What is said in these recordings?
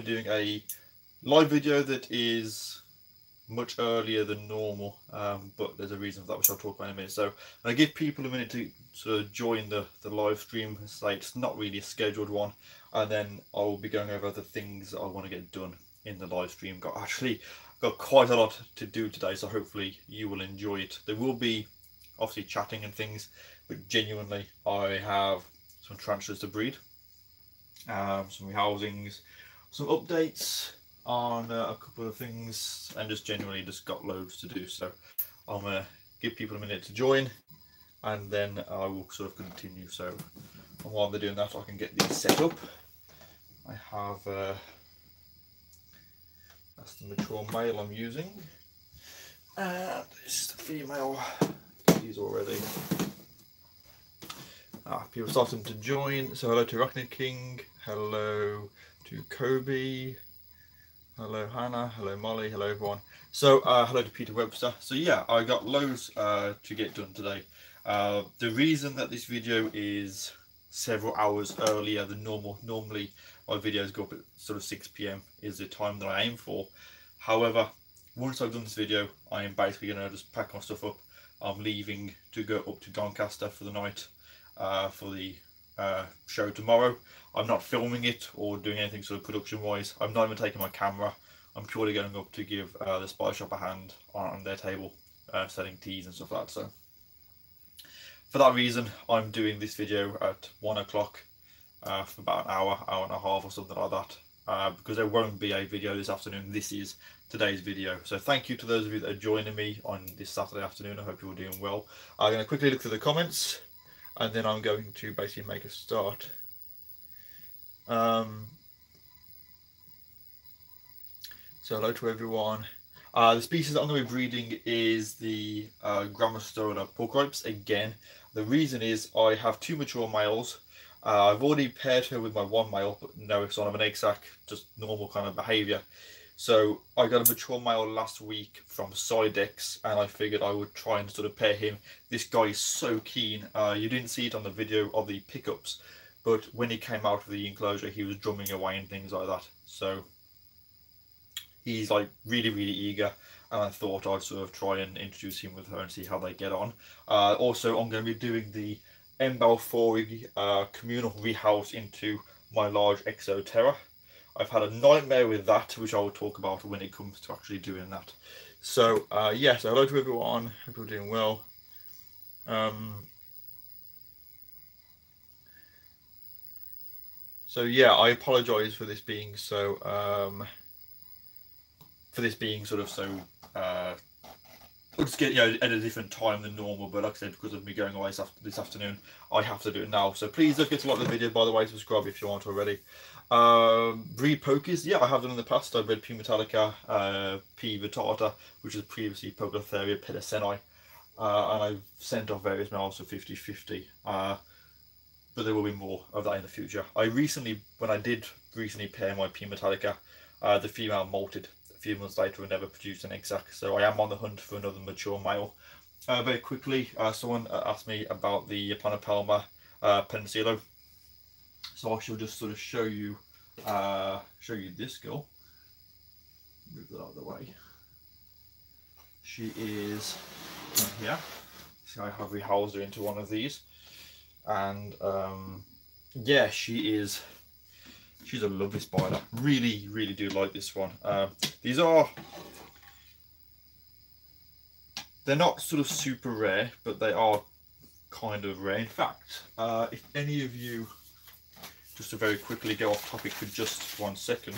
doing a live video that is much earlier than normal, but there's a reason for that, which I'll talk about in a minute. So I give people a minute to sort of join the live stream. So it's not really a scheduled one, and then I'll be going over the things that I want to get done in the live stream. Got quite a lot to do today, so hopefully you will enjoy it. There will be obviously chatting and things, but genuinely I have some tarantulas to breed, some rehousings, some updates on a couple of things, and just genuinely just got loads to do. So I'm gonna give people a minute to join, and then I will sort of continue. So while they're doing that, I can get these set up. I have that's the mature male I'm using, and this is the female. These already. People starting to join. So hello to Arachnid King, hello to Kobe, hello Hannah, hello Molly, hello everyone. So hello to Peter Webster. So yeah, I got loads to get done today. The reason that this video is several hours earlier than normal, normally my videos go up at sort of 6 PM is the time that I aim for. However, once I've done this video, I am basically going to just pack my stuff up. I'm leaving to go up to Doncaster for the night for the show tomorrow. I'm not filming it or doing anything sort of production wise. I'm not even taking my camera. I'm purely going up to give the Spice Shop a hand on their table, selling teas and stuff like that. So for that reason, I'm doing this video at 1 o'clock for about an hour and a half or something like that, because there won't be a video this afternoon. This is today's video. So thank you to those of you that are joining me on this Saturday afternoon. I hope you're all doing well. I'm going to quickly look through the comments, and then I'm going to basically make a start. So hello to everyone. The species that I'm going to be breeding is the Grammostola porcipes again. The reason is I have 2 mature males. I've already paired her with my 1 male, but no, it's on an egg sac, just normal kind of behaviour. So I got a mature male last week from Sidex, and I figured I would try and sort of pair him. This guy is so keen. You didn't see it on the video of the pickups, but when he came out of the enclosure, he was drumming away and things like that. So he's like really eager, and I thought I'd sort of try and introduce him with her and see how they get on. Also, I'm going to be doing the Balforig communal rehouse into my large Exoterra. I've had a nightmare with that, which I will talk about when it comes to actually doing that. So yeah, so hello to everyone, hope you're doing well. So yeah, I apologise for this being so sort of so we'll just get, you know, at a different time than normal, but like I said, because of me going away this afternoon, I have to do it now. So please don't forget to like the video, by the way, subscribe if you aren't already. Breed pokies, yeah, I have done in the past. I've bred P. metallica, P. vittata, which was previously Pogotheria pediceni, and I've sent off various males for 50-50, but there will be more of that in the future. When I did recently pair my P. metallica, the female molted a few months later and never produced an egg sac, so I am on the hunt for another mature male. Very quickly, someone asked me about the Planopelma Penicillo, so I shall just sort of show you this girl. Move that out of the way. She is in here. See, I have rehoused her into one of these, and yeah, she's a lovely spider. Really do like this one. They're not sort of super rare, but they are kind of rare. In fact, if any of you, just to very quickly go off topic for just 1 second,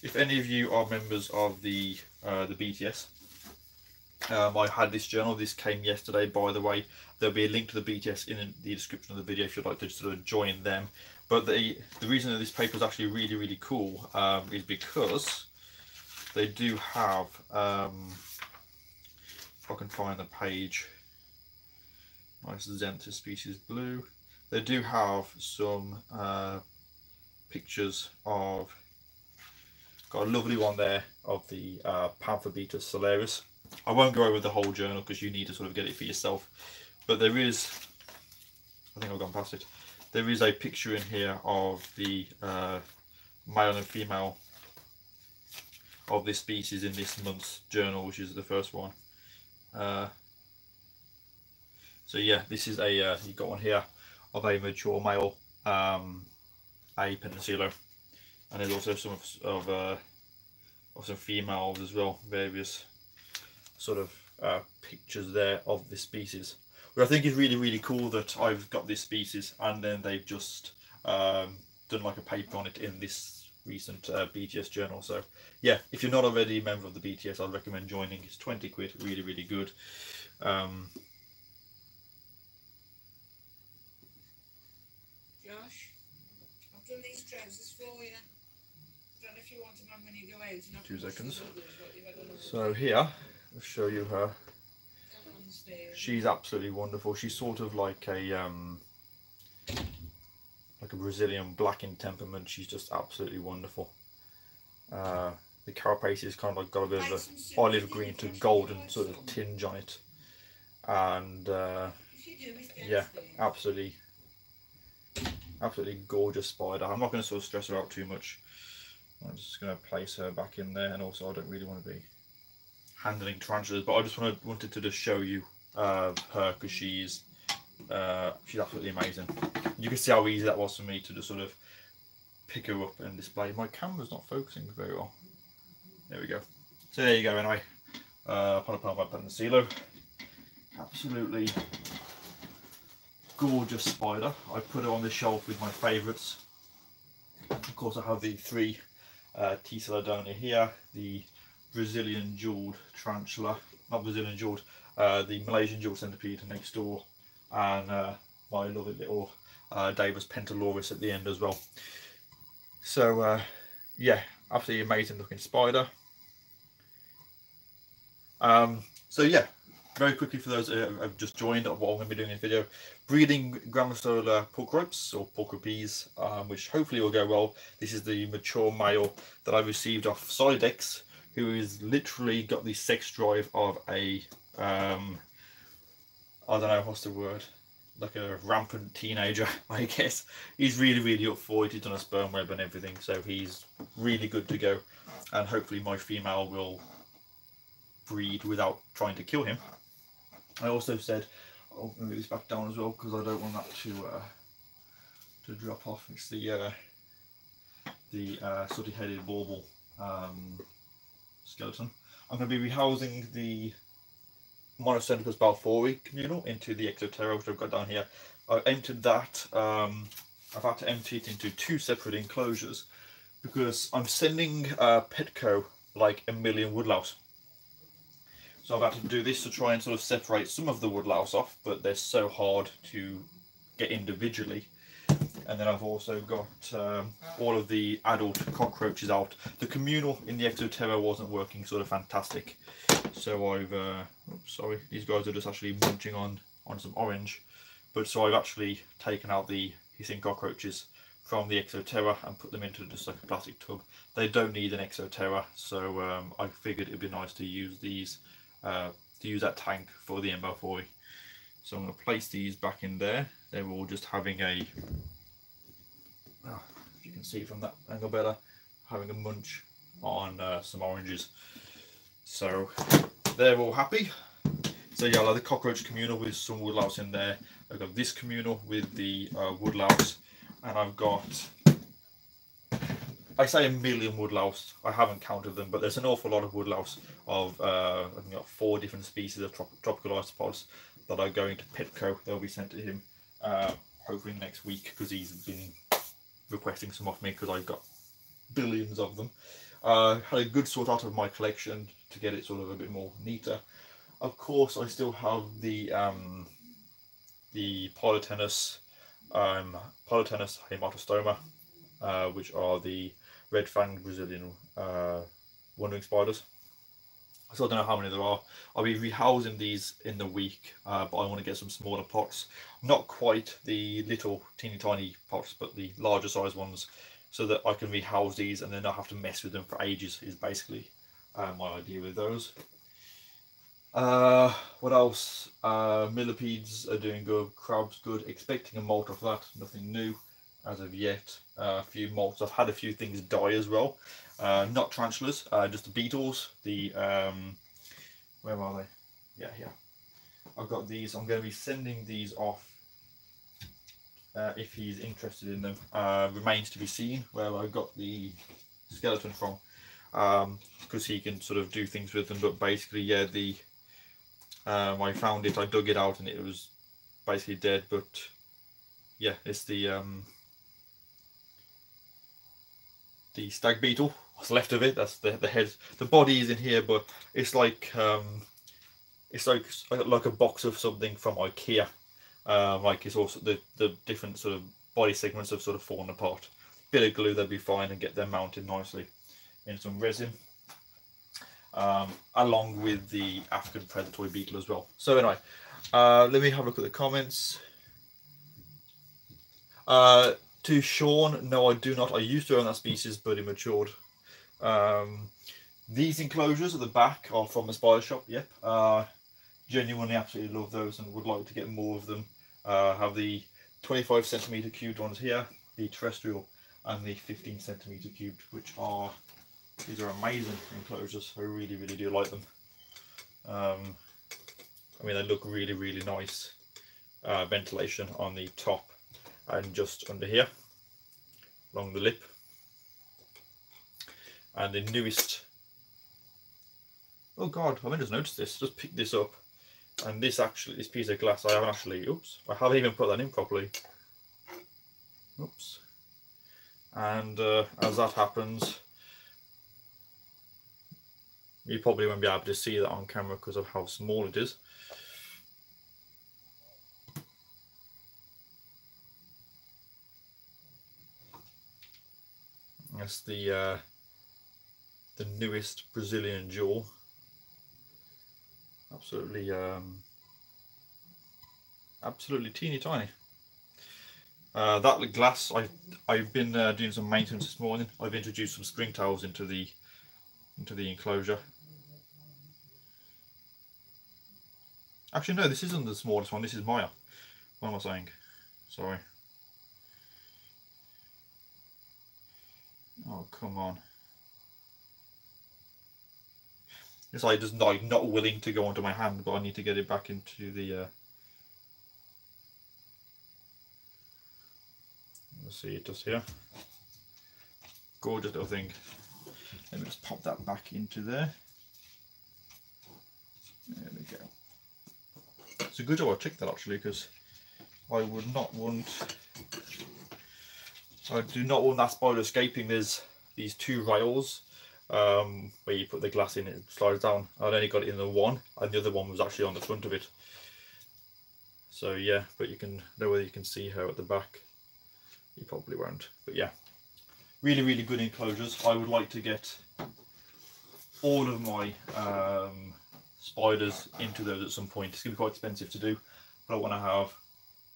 if any of you are members of the BTS, I had this journal. This came yesterday, by the way. There'll be a link to the BTS in the description of the video if you'd like to sort of join them. But the reason that this paper is actually really cool is because they do have, if I can find the page, nice Xanthus species blue. They do have some pictures of, got a lovely one there of the Pantherbetus Solaris. I won't go over the whole journal because you need to sort of get it for yourself, but there is, I think I've gone past it, there is a picture in here of the male and female of this species in this month's journal, which is the first one. So yeah, this is a you got one here of a mature male a Penticillo, and there's also some of some females as well, various sort of pictures there of this species, which I think is really cool that I've got this species and then they've just done like a paper on it in this recent BTS journal. So yeah, if you're not already a member of the BTS, I'd recommend joining. It's 20 quid, really good. Josh, I've done these trousers for you. I don't know if you want them on when you go out. 2 seconds. So here, I'll show you her. She's absolutely wonderful. She's sort of like a Brazilian black in temperament. She's just absolutely wonderful. The carapace is kind of like got a bit of a olive green to golden sort of tinge on it, and yeah, absolutely gorgeous spider. I'm not going to sort of stress her out too much. I'm just going to place her back in there, and also I don't really want to be handling tarantulas, but I just wanted to just show you her, because she's absolutely amazing. You can see how easy that was for me to just sort of pick her up and display. My camera's not focusing very well. There we go. So there you go. Anyway, upon my Penticillo, absolutely gorgeous spider. I put her on the shelf with my favourites. Of course, I have the 3 TarantulaDan here, the Brazilian jeweled tarantula, not Brazilian jeweled, the Malaysian jeweled centipede next door, and my lovely little Davis Pentaloris at the end as well. So yeah, absolutely amazing looking spider. So yeah, very quickly for those who have just joined what I'm going to be doing in this video, breeding Grammostola pulchropes or pulchropes, which hopefully will go well. This is the mature male that I received off SulleyGSXR, who is literally got the sex drive of a I don't know what's the word, like a rampant teenager, I guess. He's really up for it. He's done a sperm web and everything, so he's really good to go, and hopefully my female will breed without trying to kill him. I also said, I'll move this back down as well because I don't want that to drop off. It's the sooty-headed bauble skeleton. I'm going to be rehousing the Monocentrus balfouri communal into the Exoterra, which I've got down here. I entered that. I've had to empty it into 2 separate enclosures because I'm sending Petco like a million woodlouse. So I've had to do this to try and sort of separate some of the woodlouse off, but they're so hard to get individually. And then I've also got all of the adult cockroaches out. The communal in the Exoterra wasn't working sort of fantastic, so I've oops, sorry, these guys are just actually munching on some orange. But so I've actually taken out the hissing cockroaches from the Exoterra and put them into just like a plastic tub. They don't need an Exoterra, so I figured it'd be nice to use these that tank for the balfouri. So I'm going to place these back in there. They're all just having a, if you can see from that angle better, having a munch on some oranges. So they're all happy. So yeah, I like the cockroach communal with some woodlouse in there. I've got this communal with the woodlouse, and I've got, I say a million woodlouse. I haven't counted them, but there's an awful lot of woodlouse of I think I've got 4 different species of tropical isopods that are going to Petco. They'll be sent to him hopefully next week, because he's been requesting some off me because I've got billions of them. Had a good sort out of my collection to get it sort of a bit more neater. Of course, I still have the Polytenus haematostoma, which are the red-fanged Brazilian wandering spiders. I still don't know how many there are. I'll be rehousing these in the week, but I want to get some smaller pots. Not quite the little teeny tiny pots, but the larger size ones, so that I can rehouse these and then not have to mess with them for ages, is basically my idea with those. What else? Millipedes are doing good, crabs good, expecting a molt off that, nothing new as of yet. A few molts. I've had a few things die as well. not tarantulas, just the beetles. The where are they? Yeah, here. I've got these. I'm going to be sending these off if he's interested in them. Remains to be seen where I got the skeleton from, because he can sort of do things with them. But basically, yeah, the I found it. I dug it out, and it was basically dead. But yeah, it's the stag beetle. What's left of it? That's the head. The body is in here, but it's like a box of something from IKEA. Like it's also the different sort of body segments have sort of fallen apart. Bit of glue, they'll be fine, and get them mounted nicely in some resin, along with the African predatory beetle as well. So anyway, let me have a look at the comments. To Sean, no, I do not. I used to own that species, but it matured. These enclosures at the back are from the spider shop. Yep. Genuinely absolutely love those and would like to get more of them. Have the 25 centimeter cubed ones here, the terrestrial, and the 15 centimeter cubed, which are, these are amazing enclosures. I really do like them. I mean, they look really nice. Ventilation on the top and just under here along the lip. And the newest, oh god, I haven't just noticed this, just picked this up, and this piece of glass, I haven't even put that in properly. Oops. And as that happens, you probably won't be able to see that on camera because of how small it is. That's the newest Brazilian jewel. Absolutely teeny tiny. That glass, I've been doing some maintenance this morning. I've introduced some spring tails into the enclosure. Actually, no, this isn't the smallest one. This is Maya. What am I saying? Sorry. Oh, come on. It's like just not willing to go onto my hand, but I need to get it back into the. Let's see, it does here. Gorgeous little thing. Let me just pop that back into there. There we go. It's a good job I checked that actually, because I would not want. I do not want that spider escaping. There's these two rails where you put the glass in, it slides down. I'd only got it in the one, and the other one was actually on the front of it. So yeah, but you can know whether you can see her at the back. You probably won't, but yeah, really good enclosures. I would like to get all of my spiders into those at some point. It's going to be quite expensive to do, but I want to have,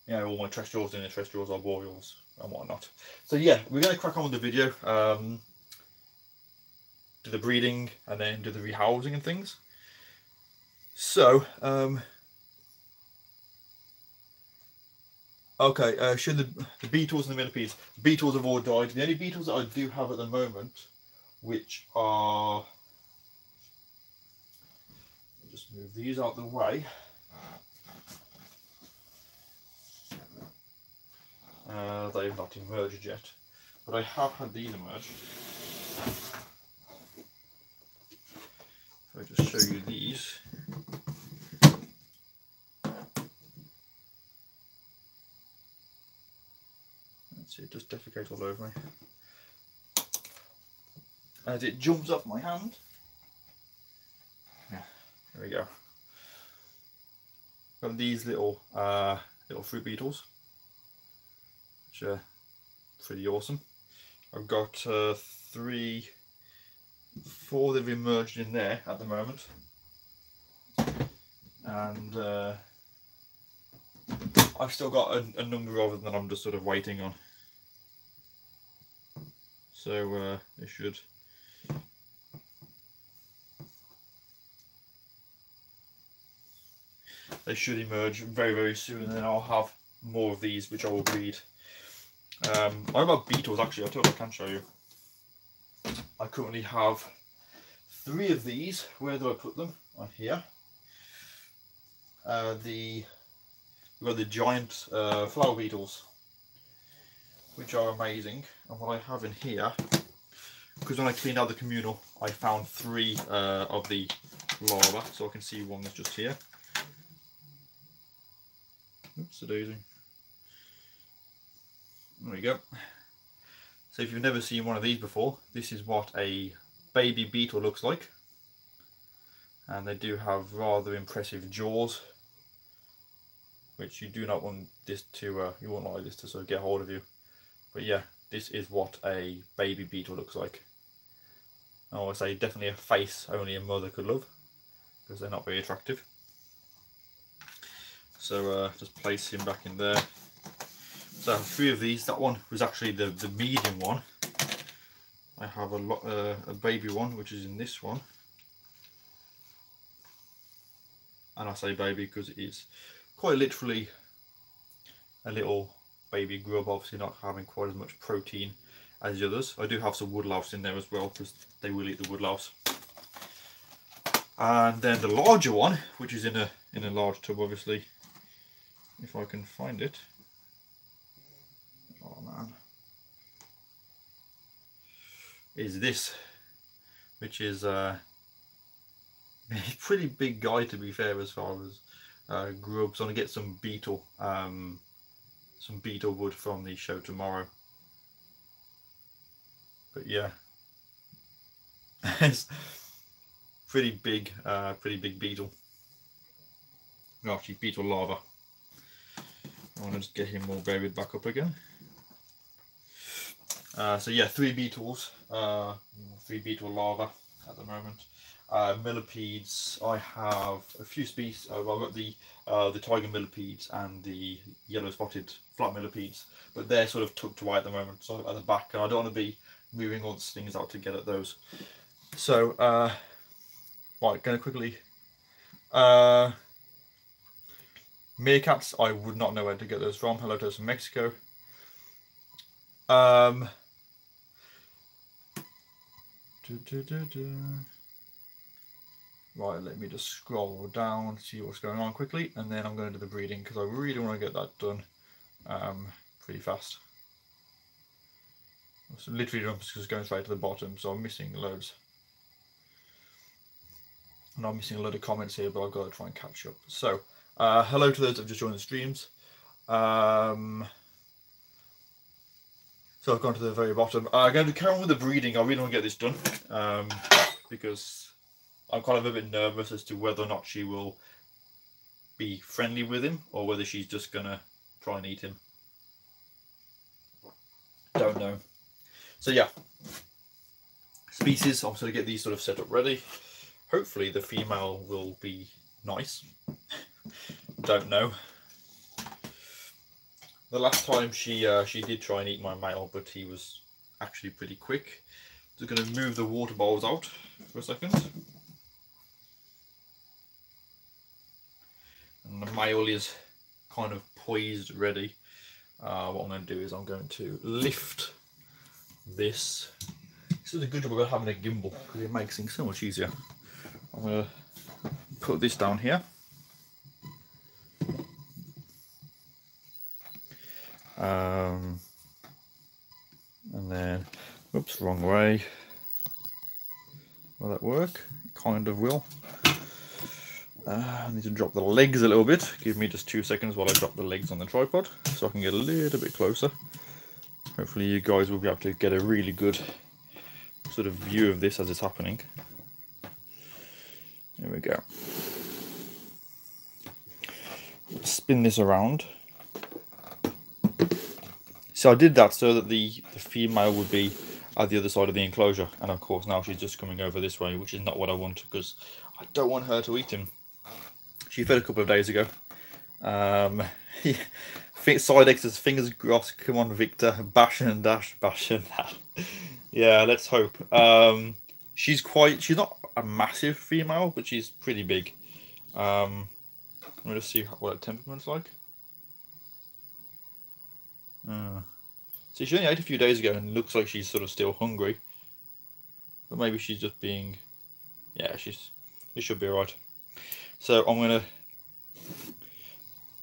you know, all my terrestrials in the terrestrials, arboreals and whatnot. So yeah, we're going to crack on with the video, do the breeding and then do the rehousing and things. So okay, show the beetles and the millipedes. The beetles have all died. The only beetles that I do have at the moment, which are, I'll just move these out of the way. They've not emerged yet, but I have had these emerge. If I just show you these. Let's see, it just defecates all over me. As it jumps off my hand. Yeah, there we go. Got these little fruit beetles, which are pretty awesome. I've got 3, 4 that have emerged in there at the moment, and I've still got a number of them that I'm just sort of waiting on. So they should emerge very soon, and then I'll have more of these which I will breed. What about beetles? Actually, I can show you. I currently have 3 of these. Where do I put them? On here. We've got the giant flower beetles, which are amazing. And what I have in here, because when I cleaned out the communal, I found 3 of the larvae, so I can see one that's just here. Oops, a daisy. There we go. So if you've never seen one of these before, this is what a baby beetle looks like. And they do have rather impressive jaws, which you do not want this to, you won't like this to sort of get hold of you. But yeah, this is what a baby beetle looks like. I always say definitely a face only a mother could love, because they're not very attractive. So just place him back in there. So I have 3 of these. That one was actually the medium one. I have a baby one, which is in this one. And I say baby because it is quite literally a little baby grub, obviously not having quite as much protein as the others. I do have some woodlouse in there as well, because they will eat the woodlouse. And then the larger one, which is in a large tub, obviously, if I can find it. Oh man, is this, which is a pretty big guy, to be fair, as far as grubs. I'm gonna get some beetle wood from the show tomorrow. But yeah, it's pretty big beetle. No, actually beetle larva. I want to just get him all buried back up again. So yeah, 3 beetles, 3 beetle larvae at the moment. Millipedes, I have a few species. I've got the tiger millipedes and the yellow spotted flat millipedes, but they're sort of tucked away at the moment, so at the back, and I don't want to be moving all the things out to get at those. So right, going to quickly. Meerkats, I would not know where to get those from. Hello to us from Mexico. Right, let me just scroll down, see what's going on quickly, and then I'm going to do the breeding, because I really want to get that done pretty fast. So literally I'm just going straight to the bottom, so I'm missing loads. And I'm missing a load of comments here, but I've got to try and catch up. So, hello to those that have just joined the streams. So I've gone to the very bottom. I'm going to carry on with the breeding. I really want to get this done, because I'm kind of a bit nervous as to whether or not she will be friendly with him, or whether she's just going to try and eat him. Don't know. So yeah, species, I'm going to get these sort of set up ready. Hopefully the female will be nice. Don't know. The last time she did try and eat my male, but he was actually pretty quick. Just going to move the water bowls out for a second. And the male is kind of poised, ready. What I'm going to do is I'm going to lift this. This is a good job about having a gimbal, because it makes things so much easier. I'm going to put this down here. And then, oops, wrong way. Will that work? It kind of will. I need to drop the legs a little bit. Give me just 2 seconds while I drop the legs on the tripod, so I can get a little bit closer. Hopefully you guys will be able to get a really good sort of view of this as it's happening. There we go. Spin this around. So I did that so that the female would be at the other side of the enclosure, and of course now she's just coming over this way, which is not what I want, because I don't want her to eat him. She fed a couple of days ago. Sidex says, fingers crossed, come on Victor, bash and dash, bash and dash. Yeah, let's hope. She's not a massive female, but she's pretty big. Let me just see what her temperament's like. See, she only ate a few days ago and looks like she's sort of still hungry. but maybe she's just being, yeah, it should be alright. So I'm going to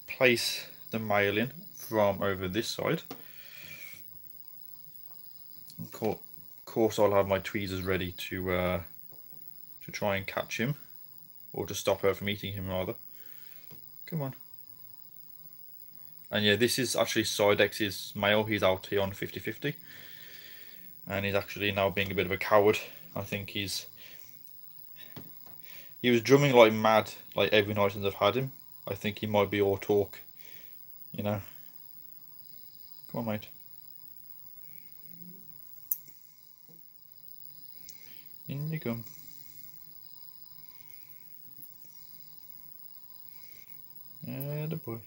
place the male in from over this side. Of course I'll have my tweezers ready to try and catch him, or to stop her from eating him rather. Come on. And yeah, this is actually Sidex's male. He's out here on 50-50. And he's actually now being a bit of a coward. I think he was drumming like mad like every night since I've had him. I think he might be all talk, you know. Come on, mate. In you come. Yeah, the boy.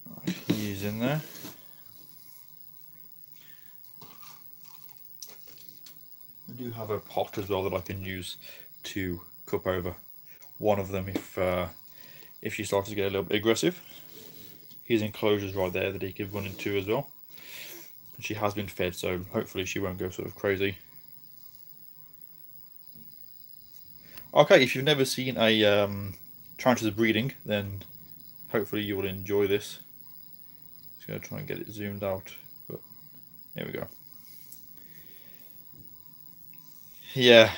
Right, he's in there. I do have a pot as well that I can use to cup over one of them if she starts to get a little bit aggressive. His enclosure's right there that he could run into as well. She has been fed, so hopefully she won't go sort of crazy. Okay, if you've never seen a tarantula breeding, then hopefully you will enjoy this. Just going to try and get it zoomed out, but here we go. Yeah.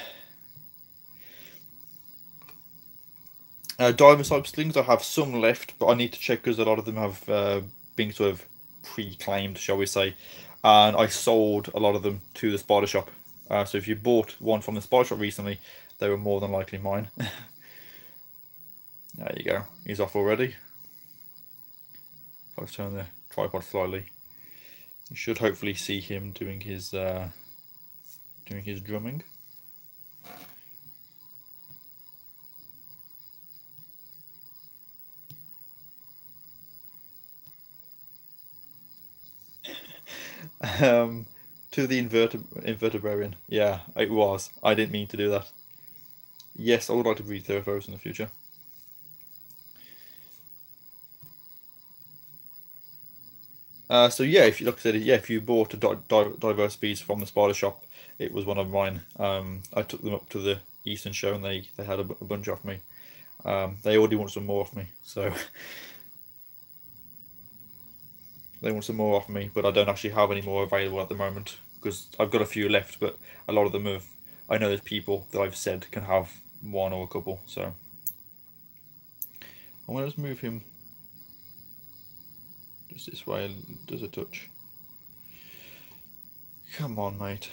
Diver type slings, I have some left, but I need to check because a lot of them have been sort of pre-claimed, shall we say, and I sold a lot of them to the spider shop. So if you bought one from the spider shop recently, they were more than likely mine. There you go, he's off already. If I turn the tripod slightly, you should hopefully see him doing his drumming. To the invertebrarian. Yeah, it was. I didn't mean to do that. Yes, I would like to breed Theraphoros in the future. So yeah, if you like I said, yeah, if you bought a diverse bees from the spider shop, it was one of mine. I took them up to the Eastern show and they had a bunch off me. They already want some more off me, so they want some more off me, but I don't actually have any more available at the moment because I've got a few left, but a lot of them have. I know there's people that I've said can have one or a couple, so I'm gonna just move him just this way. Does a touch. Come on, mate.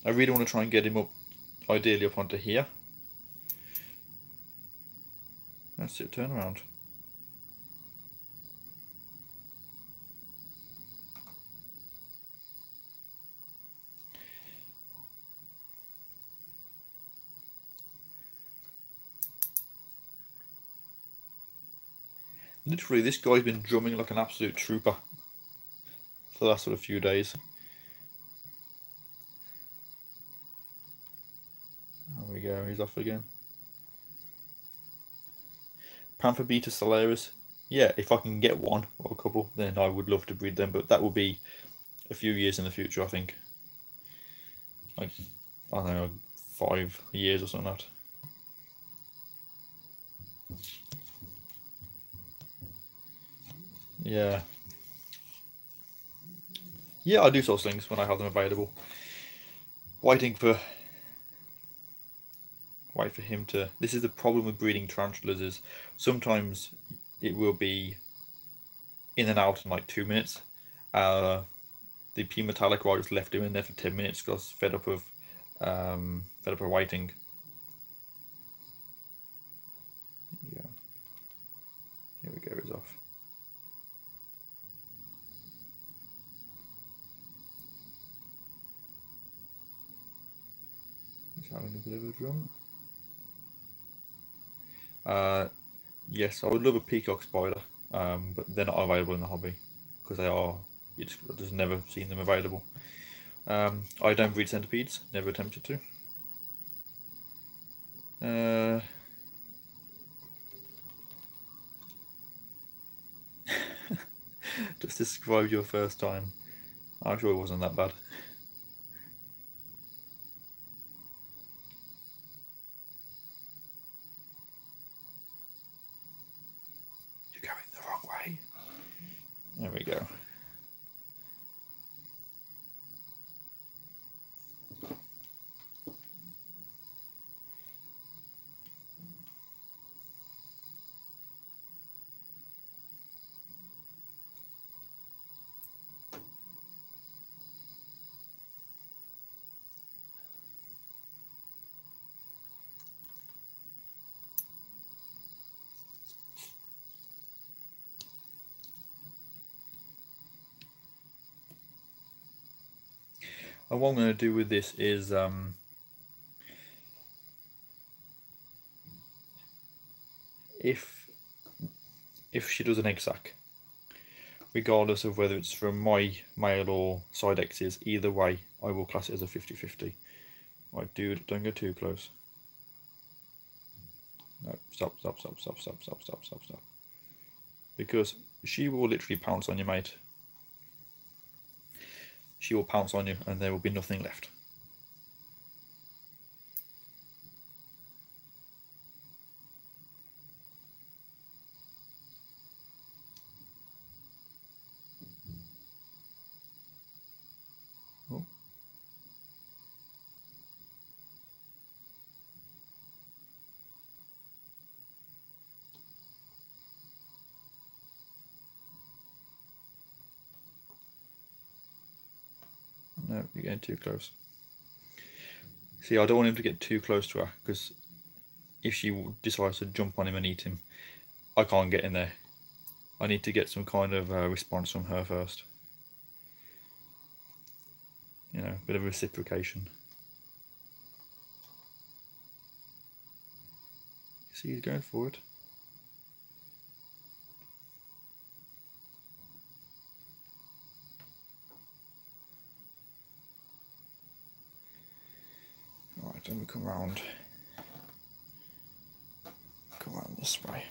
I really want to try and get him up, ideally up onto here. That's it, turn around. Literally, this guy's been drumming like an absolute trooper for the last sort of few days. There we go, he's off again. Panther Beta Solaris. Yeah, if I can get one or a couple, then I would love to breed them, but that will be a few years in the future, I think. Like, I don't know, 5 years or something like that. Yeah. Yeah, I do sell slings when I have them available. Wait for him to... This is the problem with breeding tarantulas, is sometimes it will be in and out in like 2 minutes. The P Metallic, I just left him in there for 10 minutes because I was fed up of waiting. Yeah. Here we go, he's off. He's having a bit of a drum. Yes, I would love a peacock spider, but they're not available in the hobby because they are. I've just never seen them available. I don't breed centipedes, never attempted to. Just describe your first time. I'm sure it wasn't that bad. You're going the wrong way. There we go. And what I'm going to do with this is if she does an egg sac, regardless of whether it's from my male or side X's, either way I will class it as a 50-50. Right, dude, don't go too close. No, stop. Because she will literally pounce on you, mate. She will pounce on you and there will be nothing left. Oh. No, you're getting too close. See, I don't want him to get too close to her, because if she decides to jump on him and eat him, I can't get in there. I need to get some kind of response from her first. You know, a bit of reciprocation. See, he's going for it. Right, let me come round. Come around this way.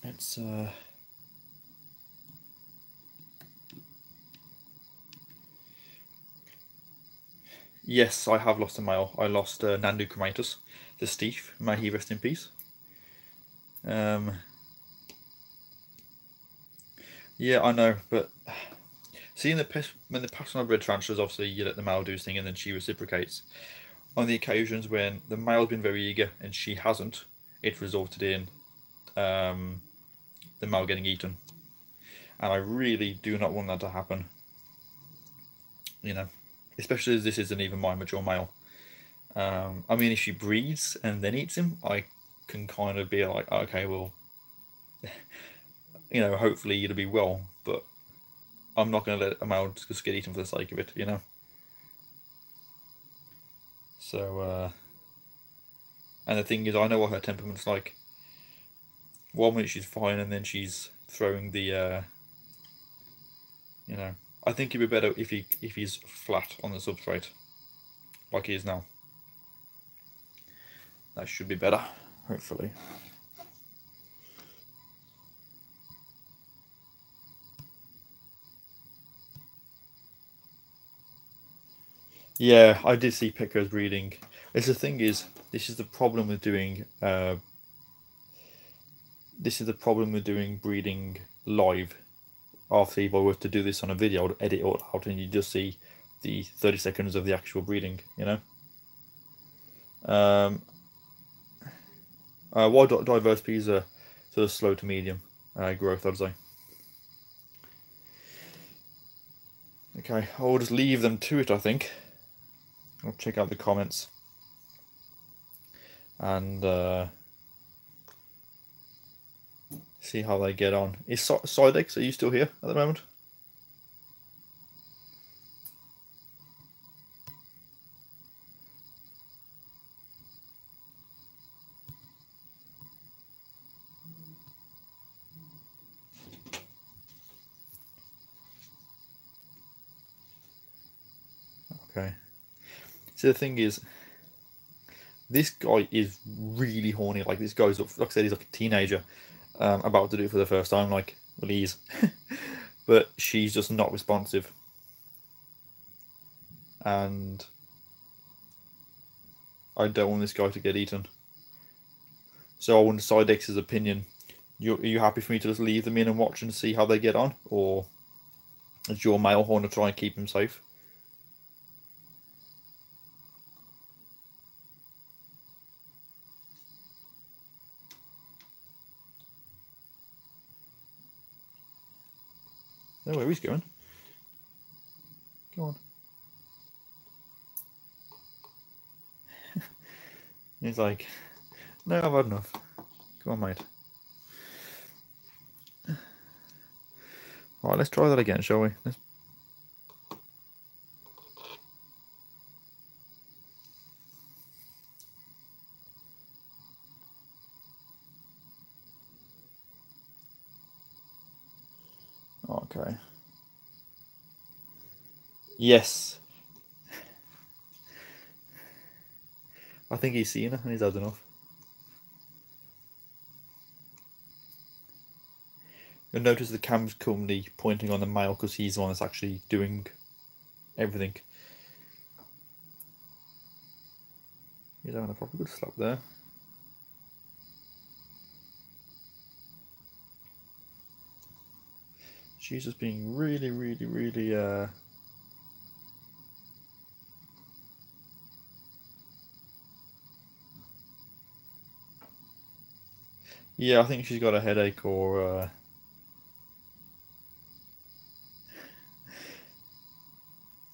Let's yes, I have lost a male. I lost Nandu Chromatus, the Steve. May he rest in peace. Yeah, I know, but seeing when the past when I bred tarantulas, obviously you let the male do his thing and then she reciprocates. On the occasions when the male's been very eager and she hasn't, it resulted in the male getting eaten. And I really do not want that to happen. You know, especially as this isn't even my mature male. I mean, if she breeds and then eats him, I can kind of be like, okay, well, you know, hopefully it'll be well, but I'm not going to let a male just get eaten for the sake of it, you know. So, and the thing is, I know what her temperament's like. 1 minute she's fine, and then she's throwing the, you know. I think it'd be better if he's flat on the substrate, like he is now. That should be better, hopefully. Yeah, I did see Pecos breeding. The thing is, this is the problem with doing. This is the problem with doing breeding live. After if I were to do this on a video, I would edit it all out, and you just see the 30 seconds of the actual breeding. You know. Wild diverse peas are sort of slow to medium growth, I'd say. Okay, I'll just leave them to it, I think. I'll check out the comments. And see how they get on. Is Sidex, are you still here at the moment? Okay. So the thing is, this guy is really horny. Like, this guy's, like I said, he's like a teenager, about to do it for the first time. Like, well, he is. But she's just not responsive. And I don't want this guy to get eaten. So I want to decide X's opinion. Are you happy for me to just leave them in and watch and see how they get on? Or is your male horn to try and keep him safe? I don't know where he's going. Go on. He's like, no, I've had enough. Come on, mate. Alright, let's try that again, shall we? Okay. Yes. I think he's seen her and he's had enough. You'll notice the cam's currently pointing on the male because he's the one that's actually doing everything. He's having a proper good slap there. She's just being really, really, really yeah, I think she's got a headache or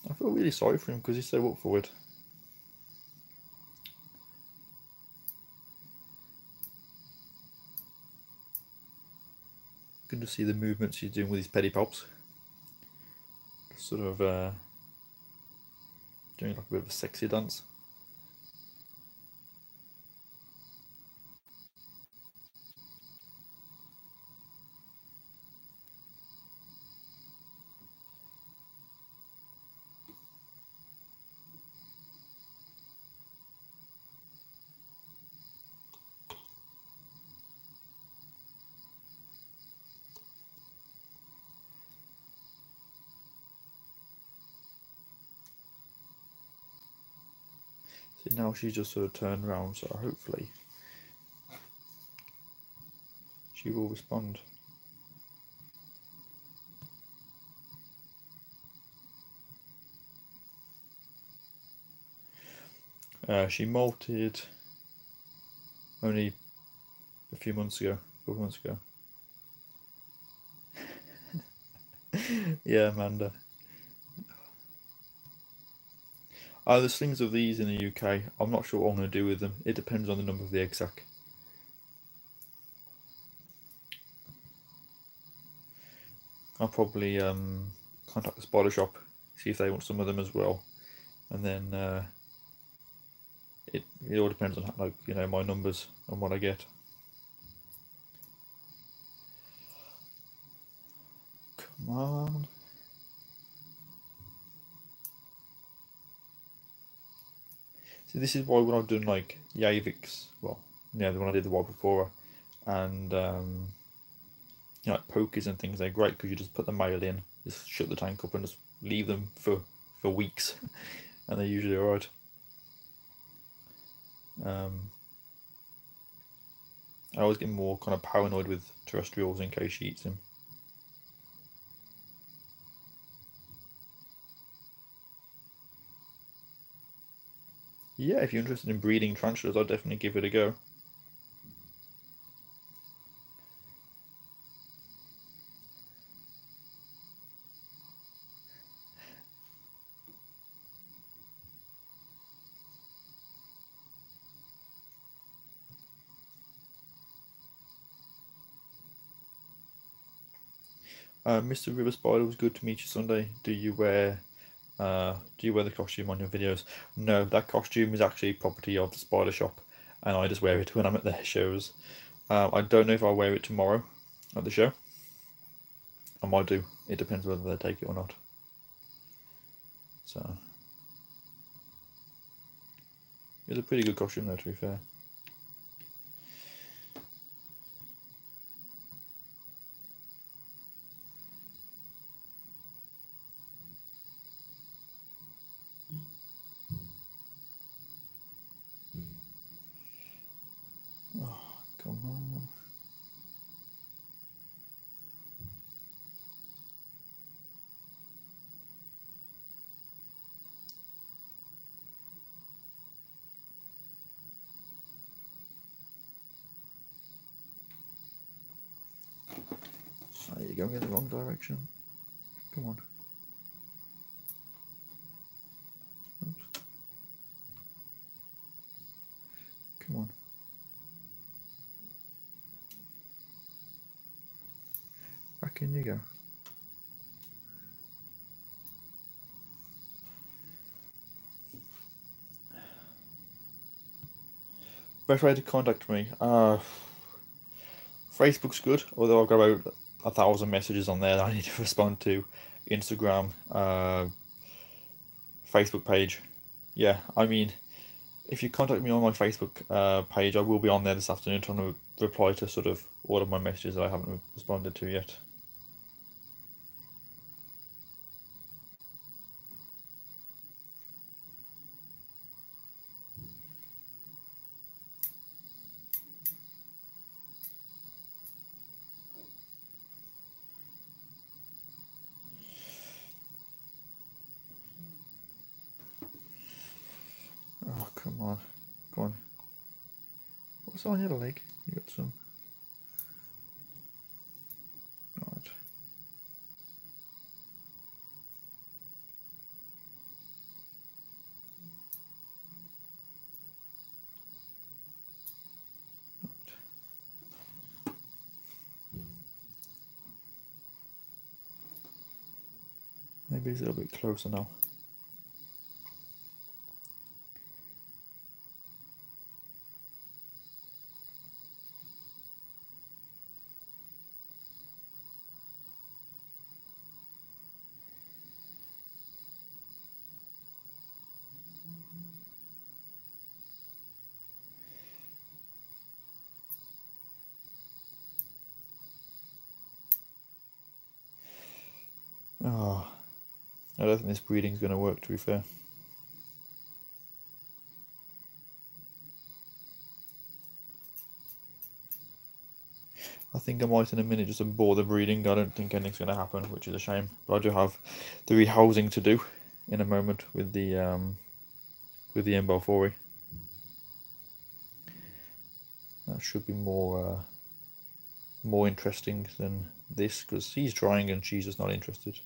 I feel really sorry for him because he's so up for it. You can just see the movements he's doing with his pedipalps. Just sort of doing like a bit of a sexy dance. See, now she's just sort of turned around, so hopefully she will respond. She molted only a few months ago, a couple months ago. Yeah, Amanda. There's things of these in the UK. I'm not sure what I'm going to do with them. It depends on the number of the egg sac. I'll probably contact the spider shop, see if they want some of them as well, and then it all depends on how, like, you know, my numbers and what I get. Come on. See, this is why when I've done like Yaviks, well, yeah, when I did the wild before, and you know, like pokers and things, they're great because you just put the male in, just shut the tank up and just leave them for weeks, and they're usually alright. I always get more kind of paranoid with terrestrials in case she eats them. Yeah, if you're interested in breeding tarantulas, I'd definitely give it a go. Mr. River Spider, was good to meet you Sunday. Do you wear the costume on your videos? No, that costume is actually property of the spider shop, and I just wear it when I'm at their shows. I don't know if I'll wear it tomorrow at the show, I might do. It depends whether they take it or not. So it's a pretty good costume though, to be fair. Oh, come on. Oh, you're going in the wrong direction. Come on. Oops. Come on. Back in you go. Best way to contact me? Facebook's good, although I've got about 1,000 messages on there that I need to respond to. Instagram, Facebook page. Yeah, I mean, if you contact me on my Facebook page, I will be on there this afternoon trying to reply to sort of all of my messages that I haven't responded to yet. Oh, come on. Go on. What's on your leg? You got some. Right. Maybe it's a little bit closer now. Oh, I don't think this breeding's going to work, to be fair. I think I might in a minute just abort the breeding. I don't think anything's going to happen, which is a shame. But I do have the rehousing to do in a moment with the M4. That should be more interesting than this, because he's trying and she's just not interested.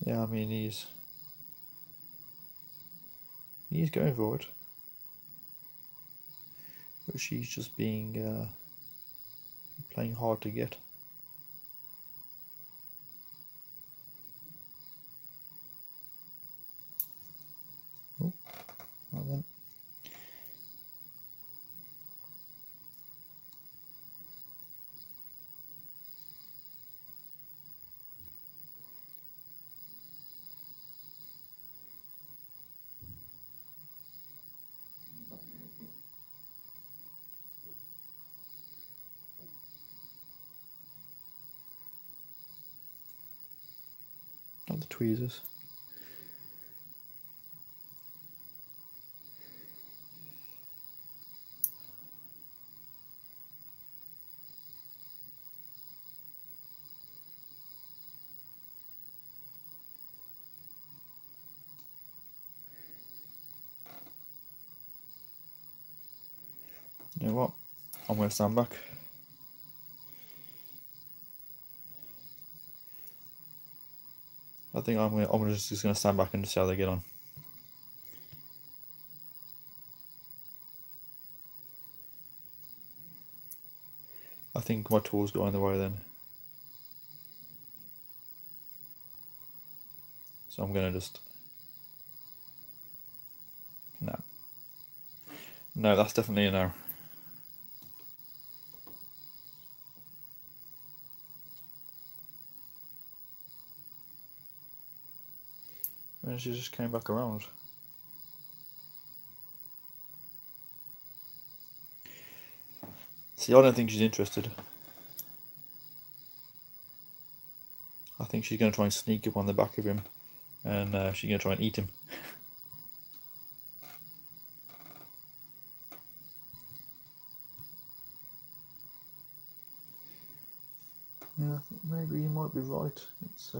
Yeah, I mean, he's going for it, but she's just being playing hard to get. Oh, well then. Not the tweezers. You know what? I'm going to stand back. I think I'm just going to stand back and just see how they get on. I think my tool's got in the way then. So I'm going to just... No. No, that's definitely a no. And she just came back around. See, I don't think she's interested. I think she's going to try and sneak up on the back of him, and she's going to try and eat him. Yeah, I think maybe you might be right. It's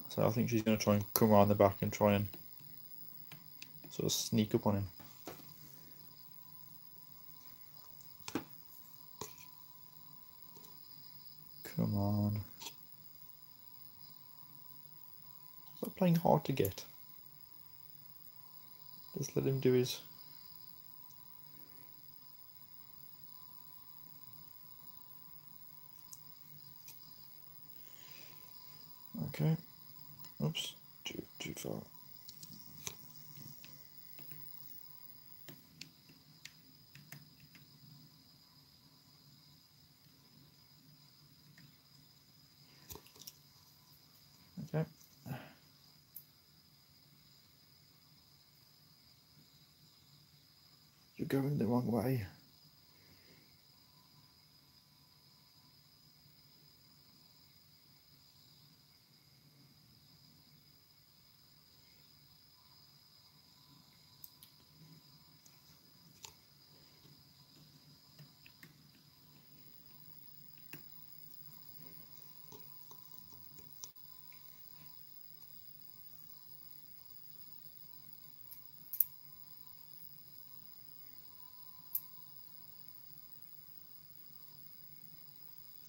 so I think she's going to try and come around the back and try and sort of sneak up on him. Come on. Stop playing hard to get. Just let him do his... Okay. Oops. Too far. Okay. You're going the wrong way.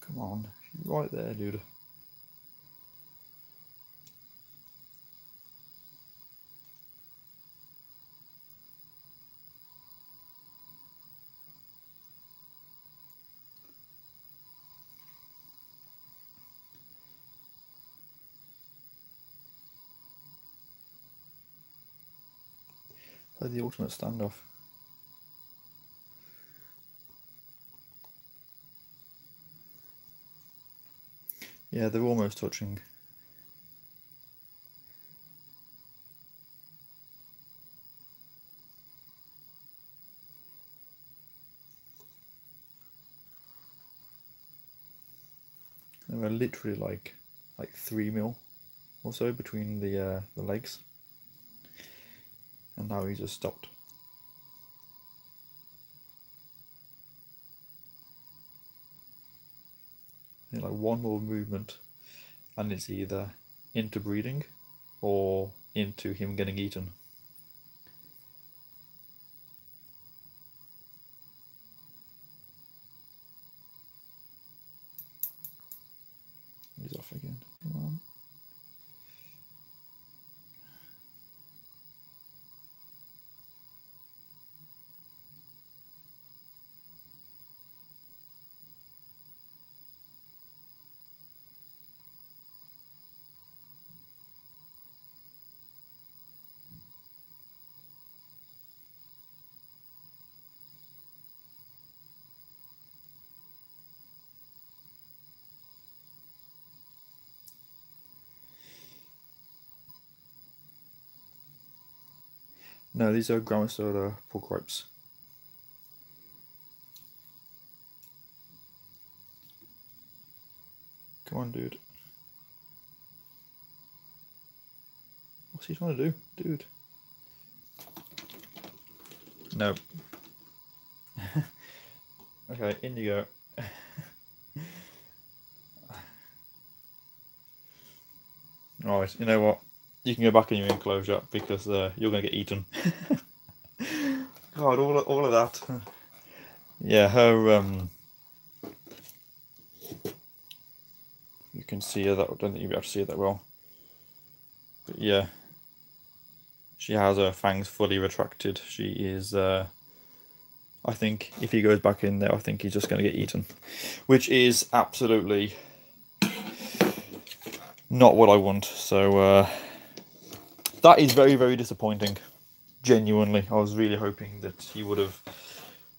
Come on, she's right there, dude. Play the ultimate standoff. Yeah, they're almost touching. They were literally like 3 mil or so between the legs, and now he just stopped. I think like one more movement, and it's either into breeding or into him getting eaten. He's off again. Come on. No, these are ground soda pork ribs. Come on, dude. What's he trying to do? Dude. No. Okay, in you go. Alright, you know what? You can go back in your enclosure because you're going to get eaten. God, all of that. Yeah, her you can see her. That I don't think you'll be able to see it that well, but yeah, she has her fangs fully retracted. She is. I think if he goes back in there, I think he's just going to get eaten, which is absolutely not what I want. So that is very, very disappointing. Genuinely, I was really hoping that he would have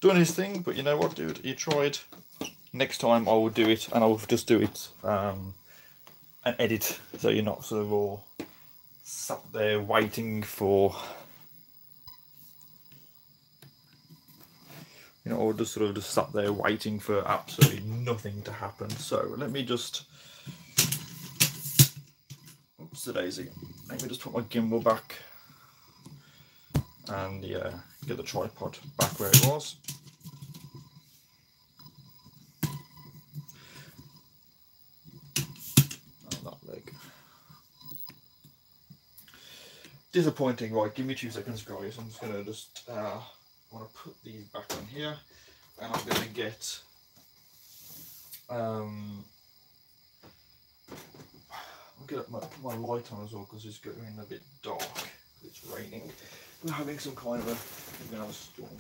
done his thing, but you know what, dude, you tried. Next time I will do it, and I will just do it and edit, so you're not sort of all sat there waiting for, you know, or just sort of just sat there waiting for absolutely nothing to happen. So let me just, oops, the daisy. Let me just put my gimbal back and yeah, get the tripod back where it was. And that leg. Disappointing. Right, give me 2 seconds, guys. I'm just gonna just want to put these back on here, and I'm gonna get I'll get put my light on as well because it's getting a bit dark. It's raining. We're having some kind of a, we're gonna have a storm.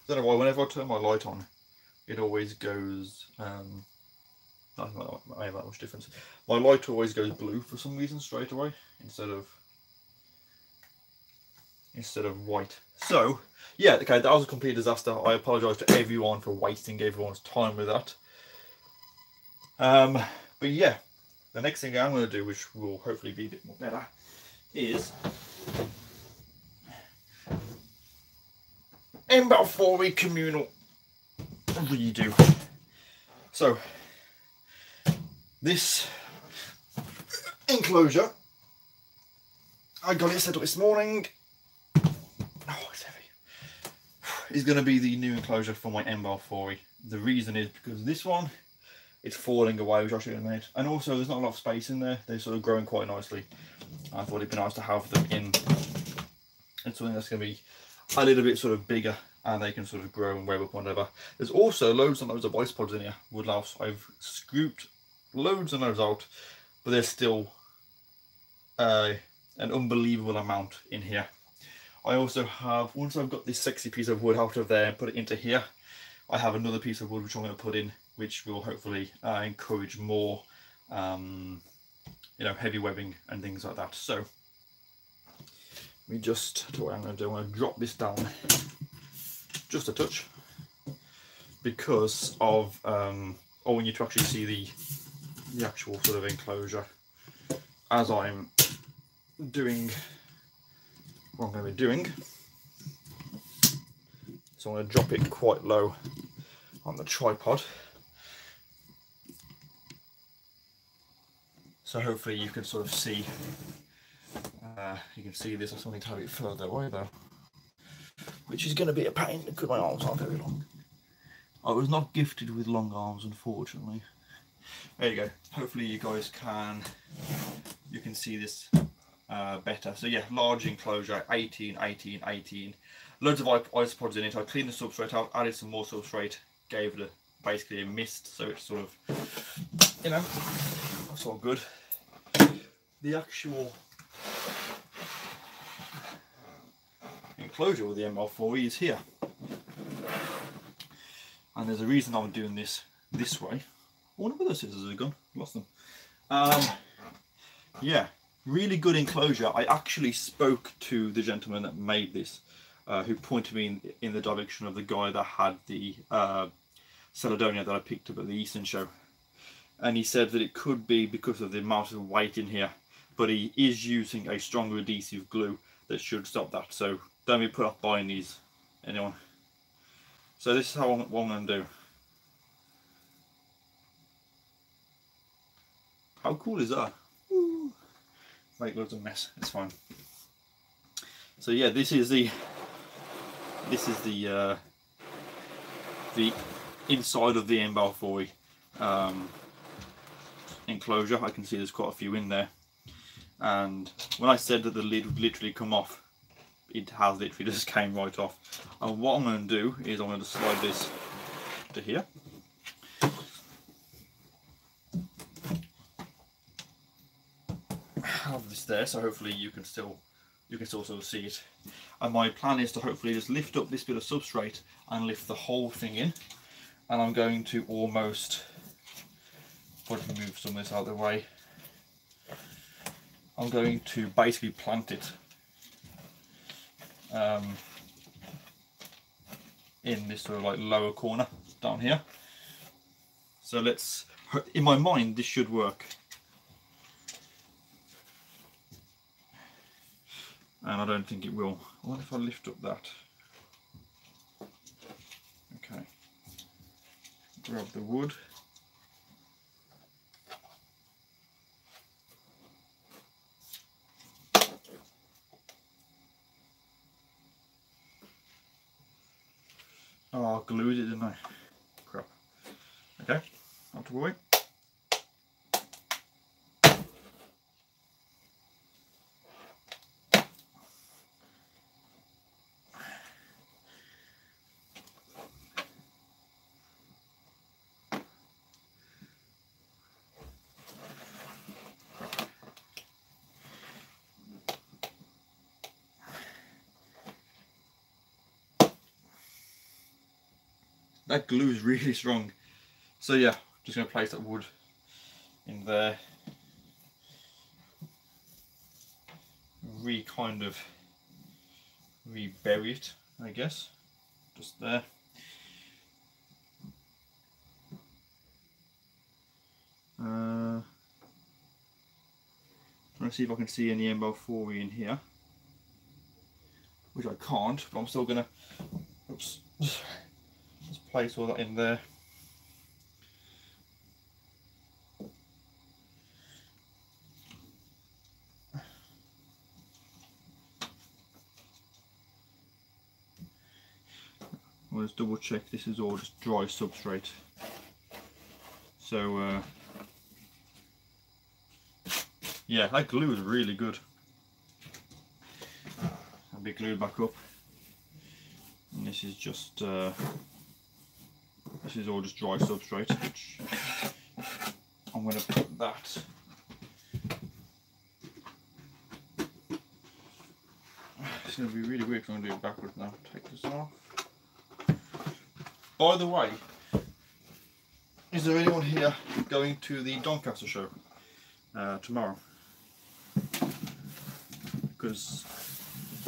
Don't know why. Whenever I turn my light on, it always goes. I don't know, it may have that much difference. My light always goes blue for some reason straight away instead of white. So yeah, okay, that was a complete disaster. I apologise to everyone for wasting everyone's time with that. But yeah, the next thing I'm going to do, which will hopefully be a bit more better, is Invert communal redo. So this enclosure, I got it set up this morning. Oh, it's heavy. Is going to be the new enclosure for my M-Balfouri. The reason is because this one, it's falling away, which I should have made, and also there's not a lot of space in there. They're sort of growing quite nicely. I thought it'd be nice to have them in. It's something that's going to be a little bit sort of bigger, and they can sort of grow and web up whatever. There's also loads and loads of isopods in here, woodlouse. I've scooped loads and loads out, but there's still an unbelievable amount in here. I also have, once I've got this sexy piece of wood out of there and put it into here, I have another piece of wood which I'm going to put in, which will hopefully encourage more, you know, heavy webbing and things like that. So, let me just do what I'm going to do. I'm going to drop this down just a touch because of, I want you to actually see the actual sort of enclosure as I'm doing what I'm going to be doing. So I'm going to drop it quite low on the tripod. So hopefully you can sort of see, you can see this or something to have it further away though, which is going to be a pain because my arms aren't very long. I was not gifted with long arms, unfortunately. There you go. Hopefully you guys you can see this better. So yeah, large enclosure, 18, 18, 18. Loads of isopods in it. I cleaned the substrate out, added some more substrate, gave it basically a mist, so it's sort of, you know, that's all good. The actual enclosure with the M-Balfouri is here, and there's a reason I'm doing this way. I wonder where the scissors have gone. Lost them. Yeah, really good enclosure. I actually spoke to the gentleman that made this, who pointed me in the direction of the guy that had the Caledonia that I picked up at the Eastern show, and he said that it could be because of the amount of weight in here, but he is using a stronger adhesive glue that should stop that. So don't be put off buying these, anyone. So this is what I'm going to do. How cool is that? Woo. Make loads of mess. It's fine. So yeah, this is the inside of the M-Balfouri enclosure. I can see there's quite a few in there. and when I said that the lid would literally come off, it has literally just came right off. And what I'm going to do is I'm going to slide this to here. Have this there, so hopefully you can still sort of see it. And my plan is to hopefully just lift up this bit of substrate and lift the whole thing in. And I'm going to almost, if I can move some of this out of the way, I'm going to basically plant it in this sort of like lower corner down here. So let's, in my mind this should work. And I don't think it will. I wonder if I lift up that. Okay. Grab the wood. Oh, I glued it, didn't I? Crap. Okay, out of the way. That glue is really strong. So yeah, just going to place that wood in there. Re-bury it, I guess. Just there. Trying to see if I can see any M4 in here. Which I can't, but I'm still going to... Oops. Just place all that in there. I'll just double check this is all just dry substrate. So yeah, that glue is really good. I'll be glued back up. And this is just this is all just dry substrate, which I'm going to put that it's going to be really weird if I'm going to do it backwards now. Take this off. By the way, is there anyone here going to the Doncaster show tomorrow? Because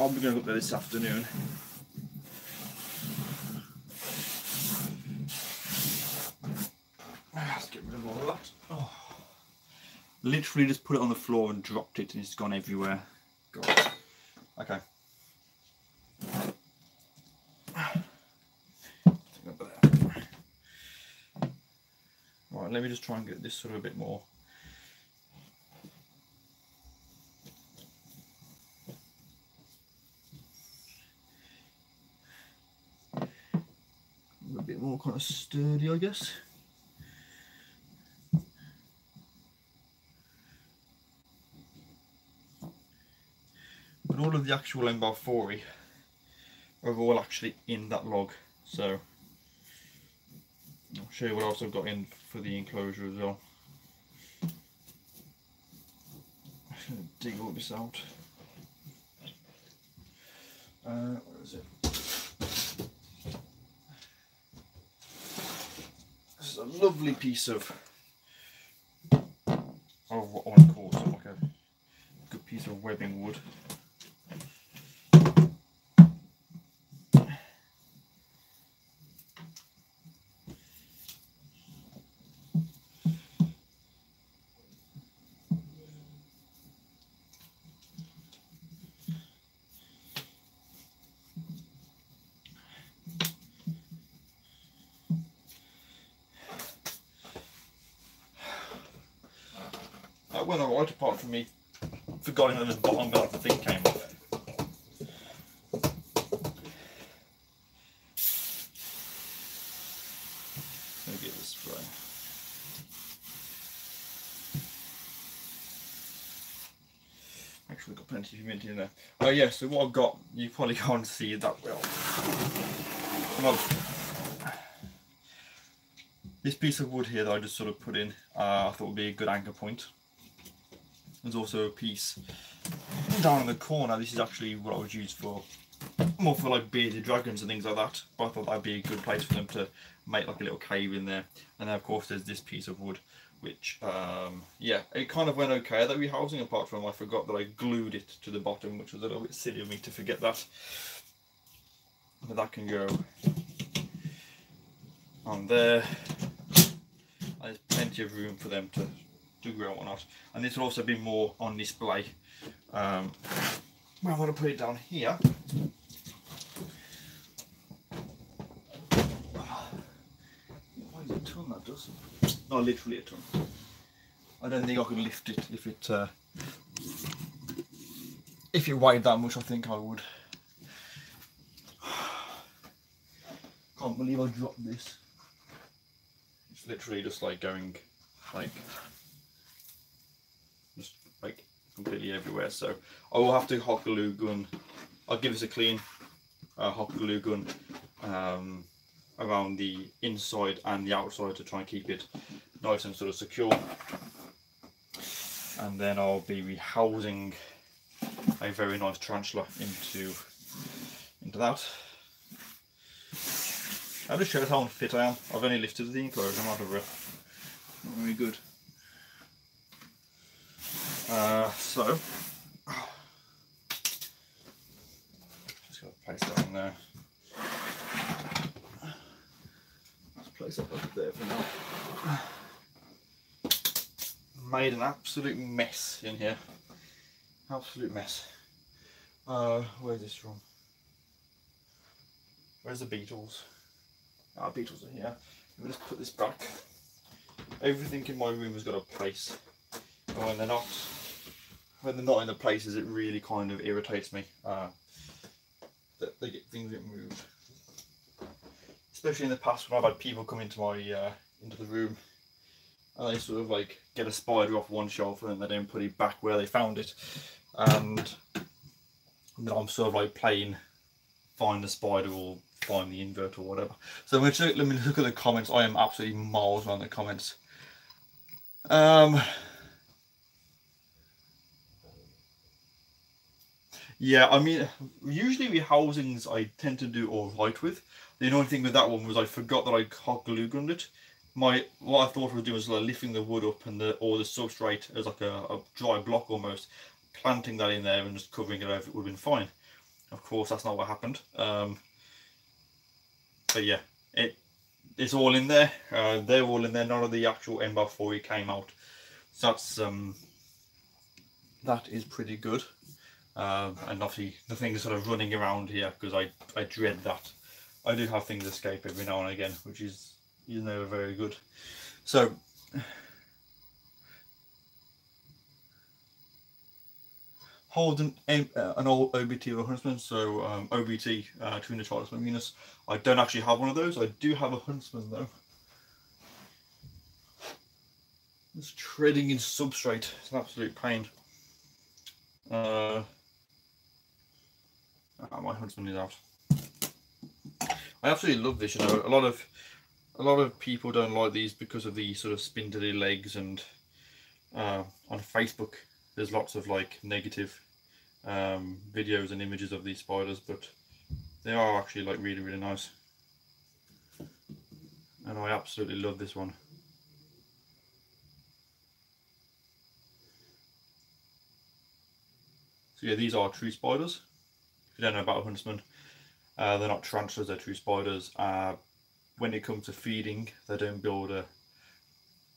I'll be going up there this afternoon. Let's get rid of all of that. Oh. Literally just put it on the floor and dropped it and it's gone everywhere. God. Okay. Right, let me just try and get this sort of a bit more. A bit more kind of sturdy, I guess. But all of the actual M4 are all actually in that log, so I'll show you what else I've got in for the enclosure as well. I'm just going to dig all this out. Where is it? This is a lovely piece of what I want to call something like a good piece of webbing wood. That went alright, apart from me forgetting that the bottom part of the thing came off. Let me get this spray. I've got plenty of mint in there. Oh yeah, so what I've got, you probably can't see it that well. This piece of wood here that I just sort of put in, I thought would be a good anchor point. There's also a piece down in the corner. This is actually what I would use for, more for like bearded dragons and things like that. But I thought that'd be a good place for them to make like a little cave in there. And then of course there's this piece of wood, which, yeah, it kind of went okay at that rehousing, apart from I forgot that I glued it to the bottom, which was a little bit silly of me to forget that. But that can go on there. There's plenty of room for them to grow and whatnot. And this will also be more on display. Well, I'm going to put it down here. Why is it a ton that does? Not literally a ton. I don't think I could lift it if it weighed that much. I think I would. Can't believe I dropped this. It's literally just like going just completely everywhere. So I will have to hot glue gun. I'll give this a clean hot glue gun around the inside and the outside to try and keep it nice and sort of secure. And then I'll be rehousing a very nice tarantula into that. That just shows how unfit I am. I've only lifted the enclosure, I'm out of breath. Not very good. So, just got to place that on there. Let's place that up there for now. Made an absolute mess in here. Absolute mess. Where's this from? Where's the beetles? Our beetles are here. We'll just put this back. Everything in my room has got a place. And when they're not in the places, it really kind of irritates me that they get things removed. Especially in the past when I've had people come into my into the room and they sort of like get a spider off one shelf and then they don't put it back where they found it, and then I'm sort of like playing find the spider or find the invert or whatever. So let me look at the comments. I am absolutely miles around the comments. Yeah, I mean, usually rehousings I tend to do all right with. The only thing with that one was I forgot that I hot glue gunned it. What I thought I was doing was like lifting the wood up and the substrate as like a dry block almost, planting that in there and just covering it over. It would have been fine. Of course, that's not what happened. But yeah, it's all in there. They're all in there. None of the actual M4 came out. So that is pretty good. And obviously the things sort of running around here because I dread that. I do have things escape every now and again, which is never very good. So hold an old OBT or a Huntsman. So OBT, Tuna Charles Venus. I don't actually have one of those. I do have a Huntsman though. Just treading in substrate. It's an absolute pain. My Huntsman is out. I absolutely love this. You know, a lot of people don't like these because of the sort of spindly legs, and on Facebook there's lots of like negative videos and images of these spiders, but they are actually like really, really nice, and I absolutely love this one. So yeah, these are true spiders. If you don't know about a Huntsman, they're not tarantulas, they're true spiders. When it comes to feeding, they don't build a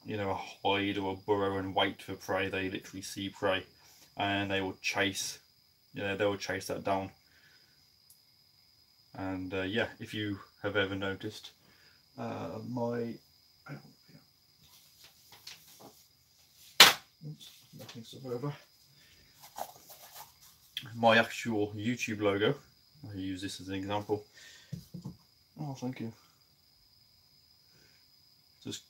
hide or a burrow and wait for prey. They literally see prey and they will chase, they will chase that down. And yeah, if you have ever noticed, nothing stuff over. My actual YouTube logo, I'll use this as an example. Oh, thank you. Just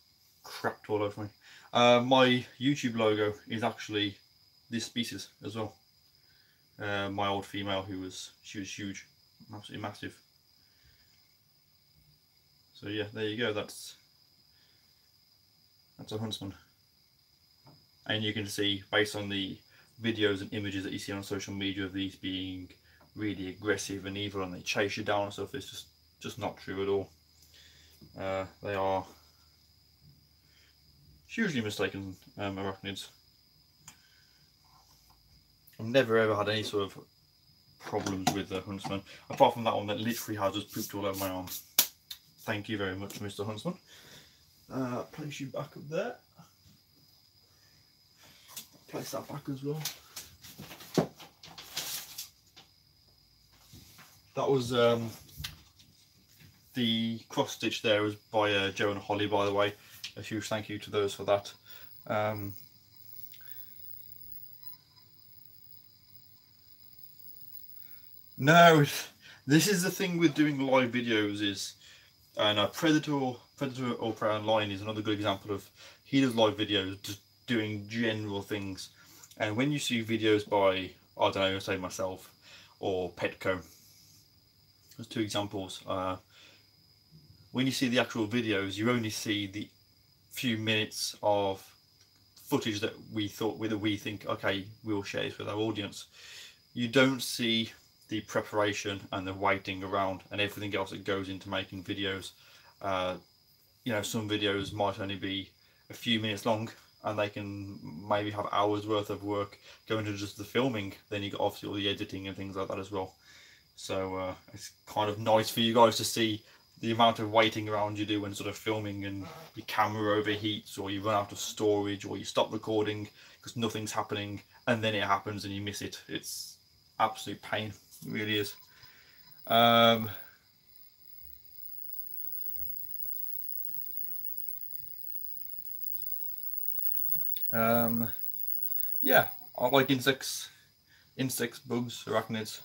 crapped all over me. My YouTube logo is actually this species as well. my old female, she was huge, absolutely massive. So yeah, there you go. That's a Huntsman, and you can see based on the videos and images that you see on social media of these being really aggressive and evil and they chase you down and stuff, it's just not true at all. They are hugely mistaken arachnids. I've never ever had any sort of problems with the Huntsman, apart from that one that literally has just pooped all over my arm. Thank you very much, Mr. Huntsman. Place you back up there. Place that back as well. That was the cross stitch there was by Joe and Holly, by the way. A huge thank you to those for that. No, this is the thing with doing live videos is, and Predator or Prey Online is another good example of, he does live videos just doing general things. And when you see videos by, I don't know, say myself or Petco, there's two examples. When you see the actual videos, you only see the few minutes of footage that we think, okay, we'll share this with our audience. You don't see the preparation and the waiting around and everything else that goes into making videos. You know, some videos might only be a few minutes long and they can maybe have hours worth of work going into just the filming. Then you got obviously all the editing and things like that as well. So it's kind of nice for you guys to see the amount of waiting around you do when sort of filming, and your camera overheats or you run out of storage or you stop recording because nothing's happening and then it happens and you miss it. It's absolute pain, it really is. Yeah, I like insects, bugs, arachnids.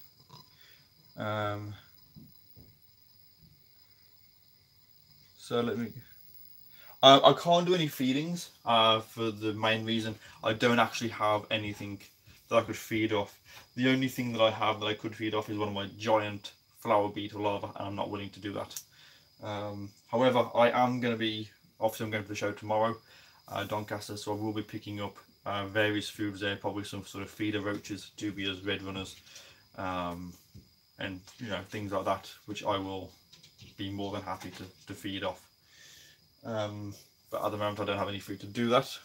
So let me. I can't do any feedings for the main reason I don't actually have anything that I could feed off. The only thing that I have that I could feed off is one of my giant flower beetle larvae, and I'm not willing to do that. However, I am going to be, obviously I'm going to the show tomorrow, Doncaster, so I will be picking up various foods there, probably some sort of feeder roaches, dubias, red runners, and you know, things like that, which I will be more than happy to feed off. But at the moment I don't have any food to do that.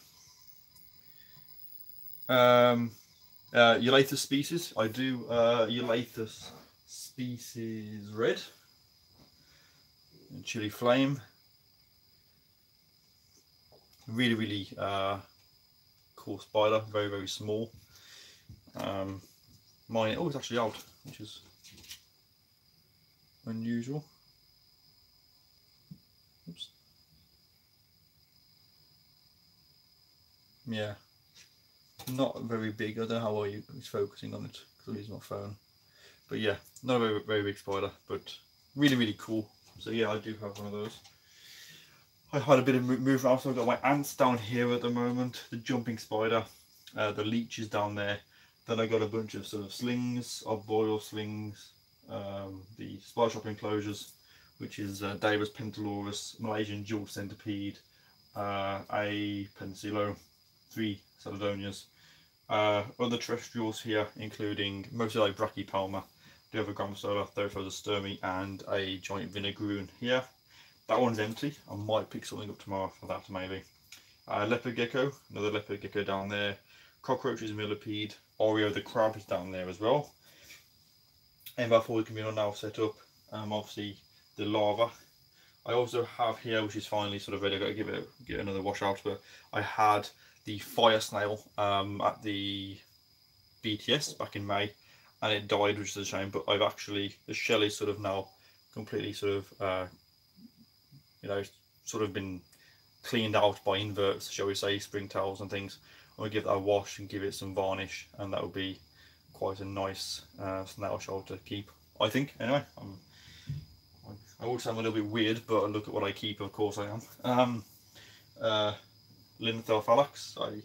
Elathus species, I do Elathus species red and chili flame. Really cool spider, very small. Mine, oh, it's actually out, which is unusual. Oops. Yeah, not very big. I don't know how well he's focusing on it because I'm using my phone. But yeah, not a very big spider, but really cool. So yeah, I do have one of those. I had a bit of movement also. I've got my ants down here at the moment, the jumping spider, the leech is down there. Then I got a bunch of sort of slings, arboreal slings, the spider shop enclosures, which is Davis Pentalurus, Malaysian jewel centipede, a pensilo, 3 celadonias, other terrestrials here, including mostly like Brachypelma, the other Grammostola, Theraphosa sturmi, and a giant vinegaroon here. That one's empty. I might pick something up tomorrow for that maybe. Leopard gecko, another leopard gecko down there. Cockroaches, millipede, Oreo the crab is down there as well. M4 can be now set up. Obviously the larva. I also have here, which is finally sort of ready. I've got to give it another wash out. But I had the fire snail at the BTS back in May, and it died, which is a shame. But I've actually, the shell is sort of now completely sort of you know, sort of been cleaned out by inverts, shall we say, spring tails and things. I'm going to give that a wash and give it some varnish, and that will be quite a nice snail shell to keep, I think. Anyway, I will sound a little bit weird, but look at what I keep, of course I am. Linthophallax, I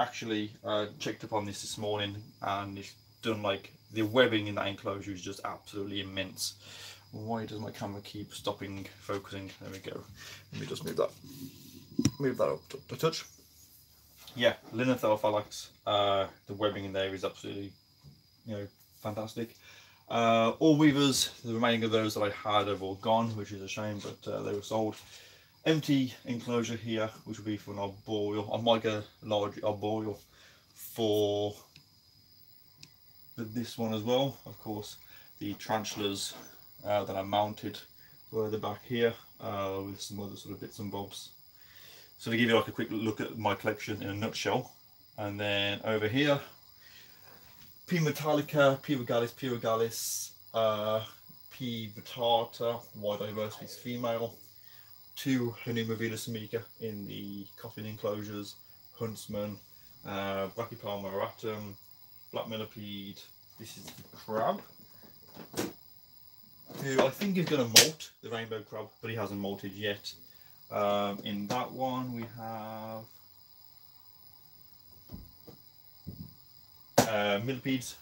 actually checked up on this morning, and it's done like the webbing in that enclosure is just absolutely immense. Why does my camera keep stopping focusing? There we go. Let me just move that up a touch. Yeah, Linothelophallax, the webbing in there is absolutely, fantastic. All weavers, the remaining of those that I had have all gone, which is a shame, but they were sold. Empty enclosure here, which will be for an arboreal. I might get a large arboreal for this one as well. Of course, the tarantulas that I mounted were the back here, with some other sort of bits and bobs. So to give you like a quick look at my collection in a nutshell, and then over here, P. metallica, P. regalis, P. vittata, Y. diversity female, 2 Hanumavilis samica in the coffin enclosures, Huntsman, Brachypalma auratum, black millipede. This is the crab, who I think is going to molt, the rainbow crab, but he hasn't molted yet. In that one we have millipedes,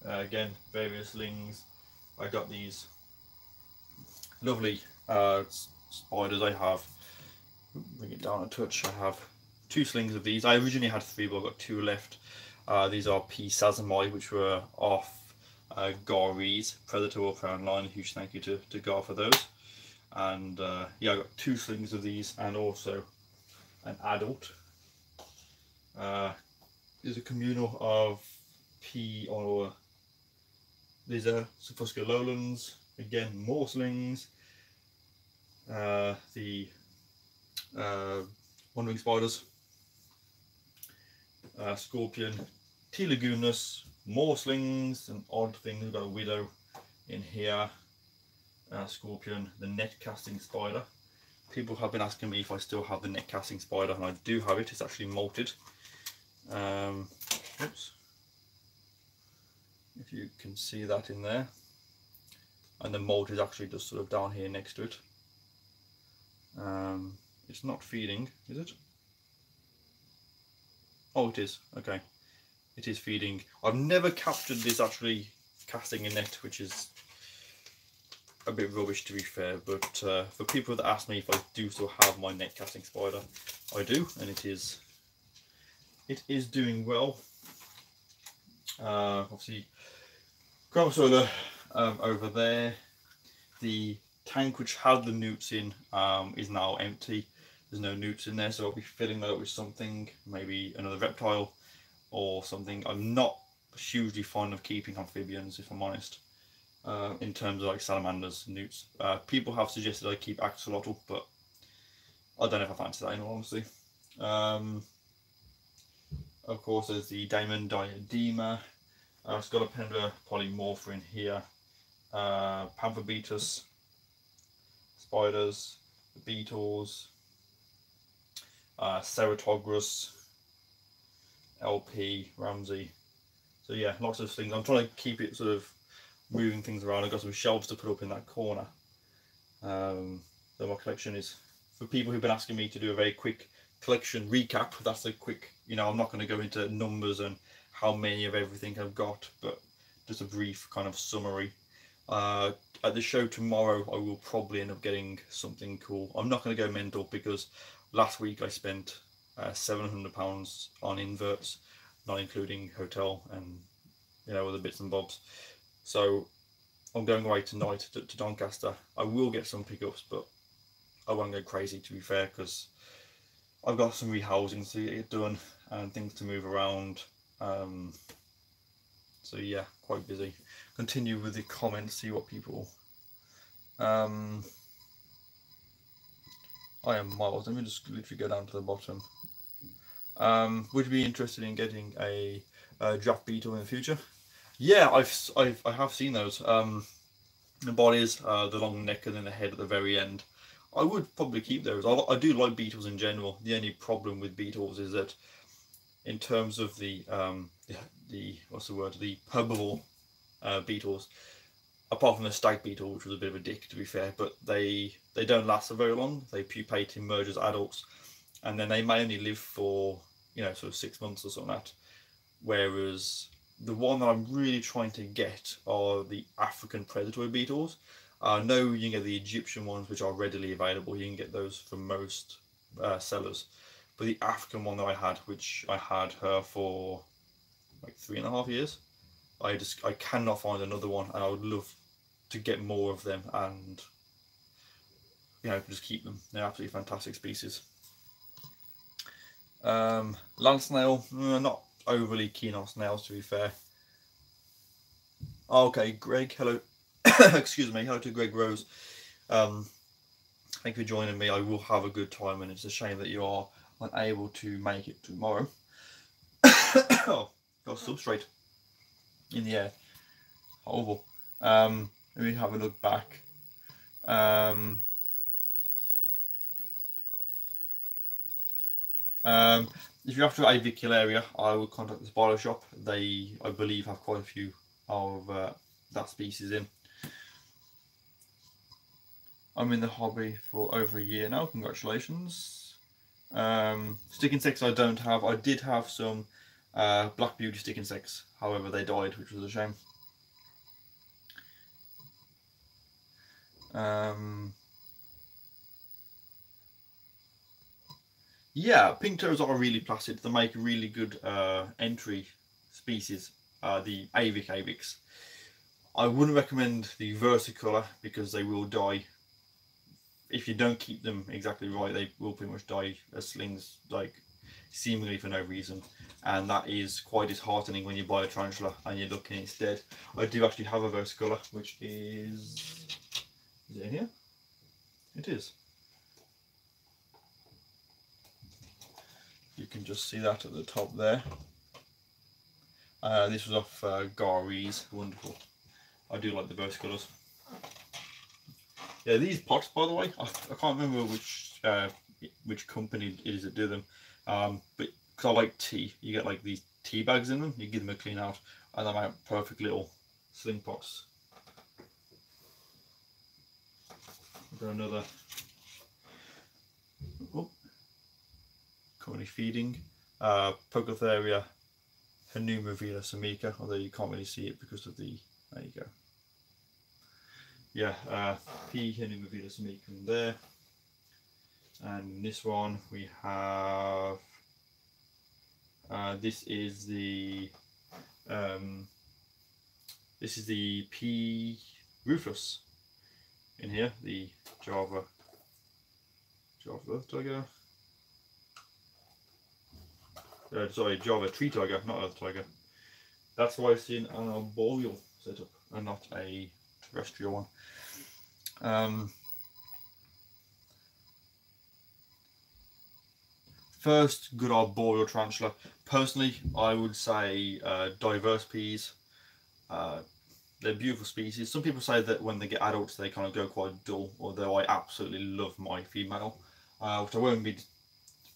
again various lings. I got these lovely spiders. I have, bring it down a touch, I have 2 slings of these. I originally had 3 but I've got 2 left. These are P. sazamai, which were off Gary's Predator or Crown Line. A huge thank you to Gar for those. And yeah, I got 2 slings of these, and also an adult. There's a communal of P. or these are Sophusca lowlands. Again, more slings. The one-winged spiders, scorpion, T. lagunus, more slings, an odd thing. We've got a widow in here. Scorpion, the net casting spider. People have been asking me if I still have the net casting spider, and I do have it. It's actually molted. Oops. If you can see that in there. And the molt is actually just sort of down here next to it. It's not feeding, is it? Oh, it is. Okay. It is feeding. I've never captured this actually casting a net, which is a bit rubbish to be fair, but for people that ask me if I do still have my net casting spider, I do, and it is doing well. Obviously, Chromosola over there. The tank which had the newts in is now empty. There's no newts in there, so I'll be filling that up with something, maybe another reptile or something. I'm not hugely fond of keeping amphibians, if I'm honest. In terms of like salamanders, newts. People have suggested I keep axolotl, but I don't know if I fancy that in all honesty. Of course, there's the Daemon diadema, Scolopendra polymorpha in here, Pamphobetus, spiders, the beetles, Ceratogyrus, LP, Ramsey. So yeah, lots of things. I'm trying to keep it sort of moving things around. I've got some shelves to put up in that corner. So my collection is, for people who've been asking me to do a very quick collection recap, that's a quick, I'm not going to go into numbers and how many of everything I've got, but just a brief kind of summary. At the show tomorrow, I will probably end up getting something cool. I'm not going to go mental because last week I spent £700 on inverts, not including hotel and other bits and bobs. So I'm going away tonight to Doncaster. I will get some pickups, but I won't go crazy to be fair, because I've got some rehousing to get done and things to move around. So yeah, quite busy. Continue with the comments, see what people. I am Miles. Let me just literally go down to the bottom. Would you be interested in getting a draft beetle in the future? Yeah, I have seen those. The bodies, the long neck, and then the head at the very end. I would probably keep those. I do like beetles in general. The only problem with beetles is that, in terms of the what's the word, the herbivore beetles, apart from the stag beetle, which was a bit of a dick to be fair, but they don't last for very long. They pupate and emerge as adults, and then they may only live for sort of 6 months or something like that. Whereas the one that I'm really trying to get are the African predatory beetles. I know you can get the Egyptian ones, which are readily available. You can get those from most sellers. But the African one that I had, which I had her for like 3.5 years, I cannot find another one, and I would love to get more of them and, you know, just keep them. They're absolutely fantastic species. Land snail, not overly keen on snails, to be fair. Okay, Greg, hello. Excuse me, hello to Greg Rose. Thank you for joining me. I will have a good time, and it's a shame that you are unable to make it tomorrow. Oh, got substrate in the air. Horrible. Let me have a look back. If you're after avicularia, I would contact the spider shop. They, I believe, have quite a few of that species in. I'm in the hobby for over a year now. Congratulations. Stick insects I don't have. I did have some black beauty stick insects. However, they died, which was a shame. Yeah, pink toads are really placid. They make really good entry species, the avics. I wouldn't recommend the versicolor because they will die. If you don't keep them exactly right, they will pretty much die as slings, like seemingly for no reason. And that is quite disheartening when you buy a tarantula and you're looking it's dead. I do actually have a versicolor, which is it in here? It is. You can just see that at the top there. This was off Gary's. Wonderful. I do like the versicolors. Yeah, these pots, by the way, I can't remember which company it is that do them, but because I like tea, you get like these tea bags in them. You give them a clean out, and they make perfect little sling pots. I've got another. Oh, currently feeding Pogotheria Hanumavila Samica, although you can't really see it because of the. There you go. Yeah, P. Hanumavila Samica there. And this one we have. This is the P. rufus in here, the Java tiger. Sorry, Java tree tiger, not earth tiger. That's why it's in an arboreal setup and not a terrestrial one. First good arboreal tarantula. Personally, I would say diverse peas. They're beautiful species. Some people say that when they get adults they kind of go quite dull, although I absolutely love my female, which I won't be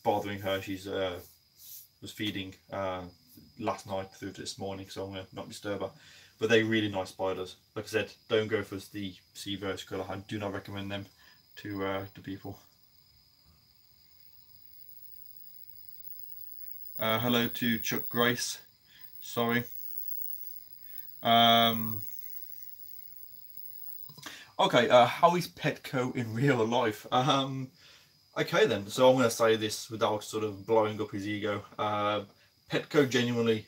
bothering her. She's was feeding last night through to this morning, so I'm going to not disturb her. But they're really nice spiders. Like I said, don't go for the sea versicolor. I do not recommend them to people. Hello to Chuck Grace. Sorry. Okay, how is Petco in real life? Okay then, so I'm going to say this without sort of blowing up his ego. Petco, genuinely,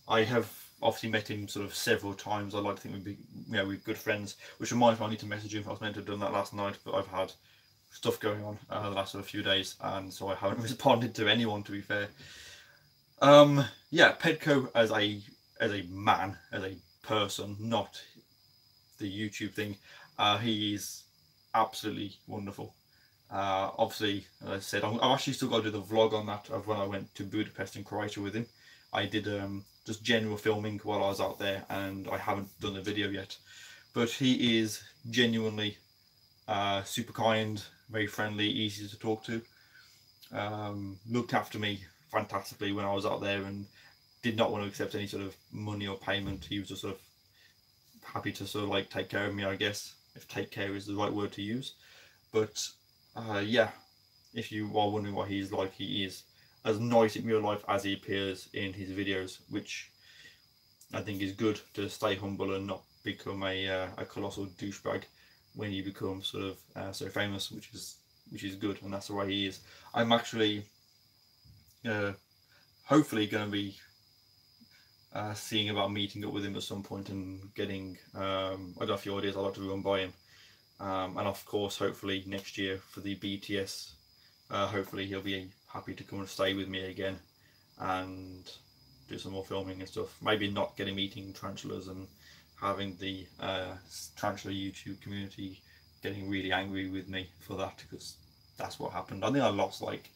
I have obviously met him sort of several times. I like to think we'd be, we're good friends, which reminds me I need to message him. I was meant to have done that last night, but I've had stuff going on the last sort of few days, and so I haven't responded to anyone, to be fair. Yeah, Petco as a man, as a person, not the YouTube thing, he is absolutely wonderful. Obviously, as I said, I've actually still got to do the vlog on that of when I went to Budapest and Croatia with him. I did just general filming while I was out there, and I haven't done the video yet. But he is genuinely super kind, very friendly, easy to talk to. Looked after me fantastically when I was out there, and did not want to accept any sort of money or payment. He was just sort of happy to sort of like take care of me, I guess, if take care is the right word to use. But yeah, if you are wondering what he's like, he is as nice in real life as he appears in his videos, which I think it's good to stay humble and not become a colossal douchebag when you become sort of so famous, which is good, and that's the way he is. I'm actually hopefully going to be seeing about meeting up with him at some point and getting I got a few ideas I'd like to run by him, and of course hopefully next year for the BTS, hopefully he'll be happy to come and stay with me again and do some more filming and stuff. Maybe not getting meeting tarantulas and having the tarantula YouTube community getting really angry with me for that, because that's what happened. I think I lost like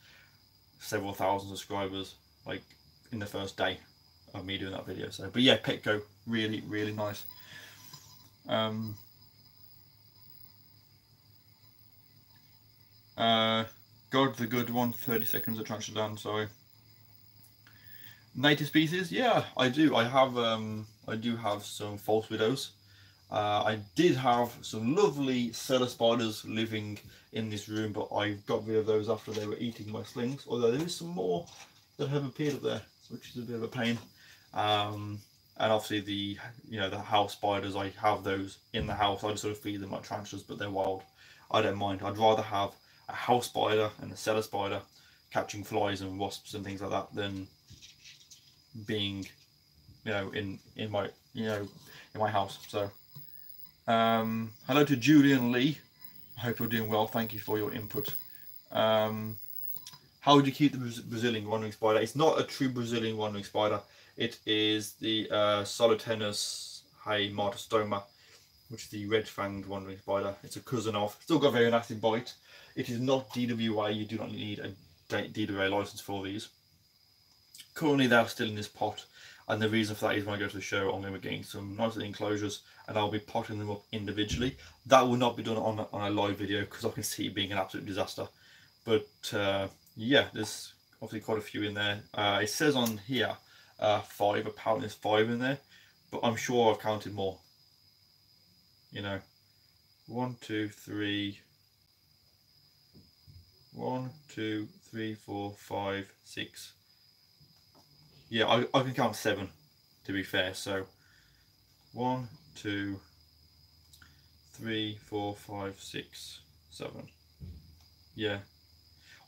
several thousand subscribers like in the first day of me doing that video. So, but yeah, Petco, really, really nice. God the Good One, 30 seconds at TarantulaDan, sorry. Native species, yeah, I do. I do have some false widows. I did have some lovely cellar spiders living in this room, but I got rid of those after they were eating my slings. Although there is some more that have appeared up there, which is a bit of a pain. And obviously the house spiders, I have those in the house. I just sort of feed them like tarantulas, but they're wild. I don't mind. I'd rather have a house spider and a cellar spider catching flies and wasps and things like that than being, in my house. So, hello to Julian Lee. I hope you're doing well. Thank you for your input. How would you keep the Brazilian wandering spider? It's not a true Brazilian wandering spider. It is the Solitenus haematostoma, which is the red-fanged wandering spider. It's a cousin of. Still got a very nasty bite. It is not DWA. You do not need a DWA license for these. Currently they're still in this pot, and the reason for that is when I go to the show I'm going to be getting some nice little enclosures and I'll be potting them up individually. That will not be done on a live video because I can see it being an absolute disaster. But yeah, there's obviously quite a few in there. It says on here 5, apparently there's 5 in there, but I'm sure I've counted more. 1, 2, 3, 1, 2, 3, 4, 5, 6. Yeah, I can count 7 to be fair. So 1, 2, 3, 4, 5, 6, 7. Yeah,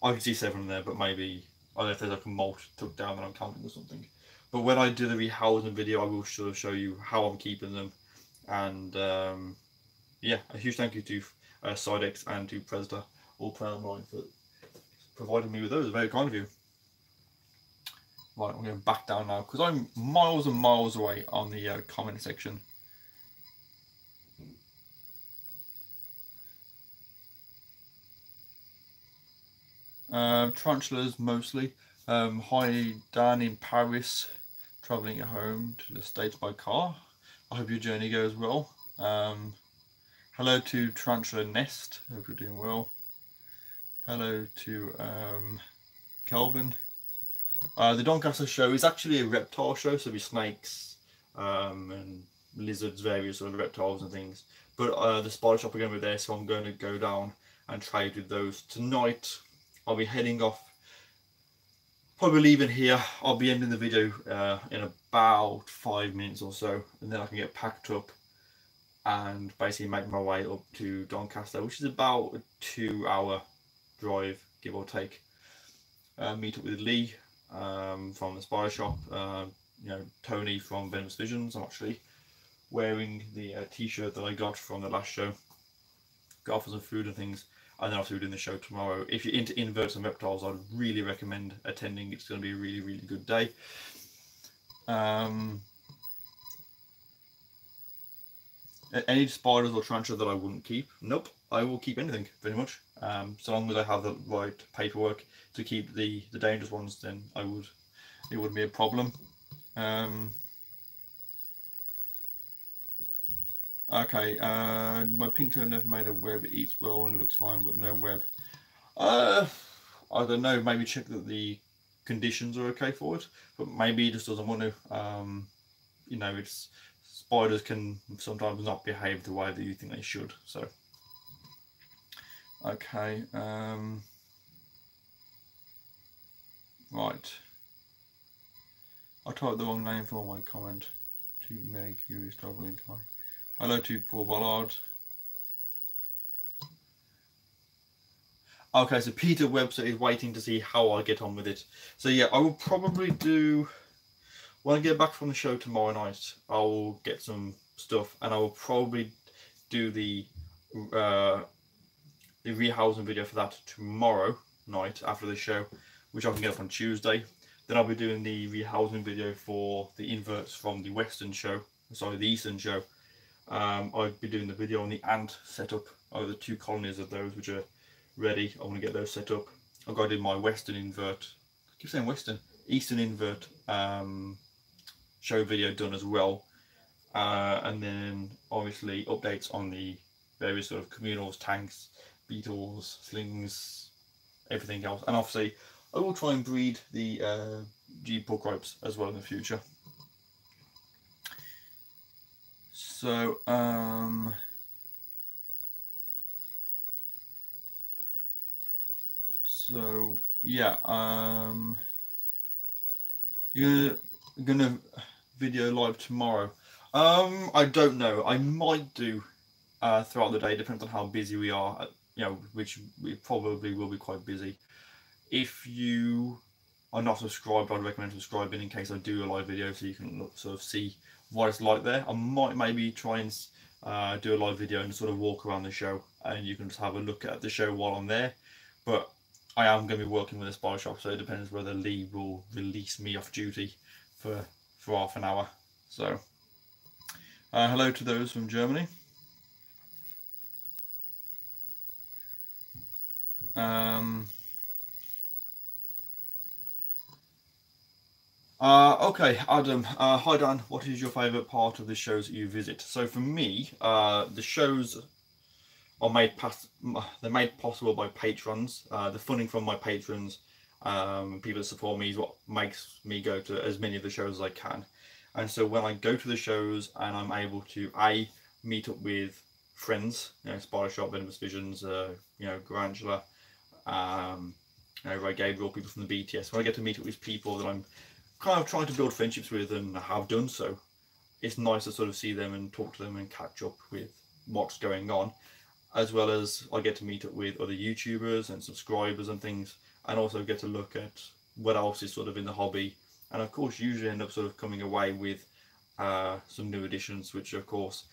I can see 7 there, but maybe I don't know if there's like a mulch tucked down that I'm counting or something. But when I do the rehousing video, I will sort of show you how I'm keeping them. And yeah, a huge thank you to Sidex and to Presda, all Plan for providing me with those. Very kind of you. Right, I'm going to back down now because I'm miles and miles away on the comment section. Tarantulas mostly. Hi Dan in Paris, travelling at home to the States by car. I hope your journey goes well. Hello to Tarantula Nest, hope you're doing well. Hello to Kelvin. The Doncaster show is actually a reptile show, so there'll be snakes and lizards, various sort of reptiles and things. But the spider shop are going to be there, so I'm going to go down and trade with those. Tonight I'll be heading off, probably leaving here. I'll be ending the video in about 5 minutes or so, and then I can get packed up and basically make my way up to Doncaster, which is about a 2-hour drive, give or take. Meet up with Lee from the spider shop, Tony from Venomous Visions. I'm actually wearing the t-shirt that I got from the last show. Got off for some food and things, and then obviously we're doing the show tomorrow. If you're into inverts and reptiles, I'd really recommend attending. It's going to be a really, really good day. Any spiders or tarantula that I wouldn't keep? Nope, I will keep anything pretty much. So long as I have the right paperwork to keep the dangerous ones, then it wouldn't be a problem. Okay, my pink toe never made a web. It eats well and looks fine, but no web. I don't know. Maybe check that the conditions are okay for it, but maybe it just doesn't want to. It's spiders can sometimes not behave the way that you think they should. So, okay. Right. I typed the wrong name for my comment. to Meg, who is travelling. Hi. Hello to Paul Ballard. Okay, so Peter Webster is waiting to see how I get on with it. So yeah, I will probably do, when I get back from the show tomorrow night, I will get some stuff, and I will probably do the rehousing video for that tomorrow night after the show, which I can get up on Tuesday. Then I'll be doing the rehousing video for the inverts from the Western show, sorry, the Eastern show. I'll be doing the video on the ant setup of the 2 colonies of those which are ready. I want to get those set up. I've got to do my Western invert, I keep saying Western, Eastern invert show video done as well. And then obviously updates on the various sort of communals, tanks, beetles, slings, everything else. And obviously I will try and breed the G-pork gripes as well in the future. So yeah, you're gonna video live tomorrow. I don't know. I might do throughout the day, depends on how busy we are. You know, which we probably will be quite busy. If you are not subscribed, I'd recommend subscribing in case I do a live video, so you can sort of see what it's like there. I might maybe try and do a live video and sort of walk around the show, and you can just have a look at the show while I'm there. But I am going to be working with a spider shop, so it depends whether Lee will release me off duty for half an hour. So hello to those from Germany. Okay, Adam. Hi Dan. What is your favourite part of the shows that you visit? So for me, the shows are made possible by patrons. The funding from my patrons, people that support me, is what makes me go to as many of the shows as I can. And so when I go to the shows and I'm able to meet up with friends, you know, Spider Shop, Venomous Visions, you know, Tarantula, you know, Ray Gabriel, people from the BTS. When I get to meet up with people that I'm kind of trying to build friendships with and have done so, it's nice to sort of see them and talk to them and catch up with what's going on, as well as I get to meet up with other YouTubers and subscribers and things, and also get to look at what else is sort of in the hobby, and of course usually end up sort of coming away with some new additions, which of course,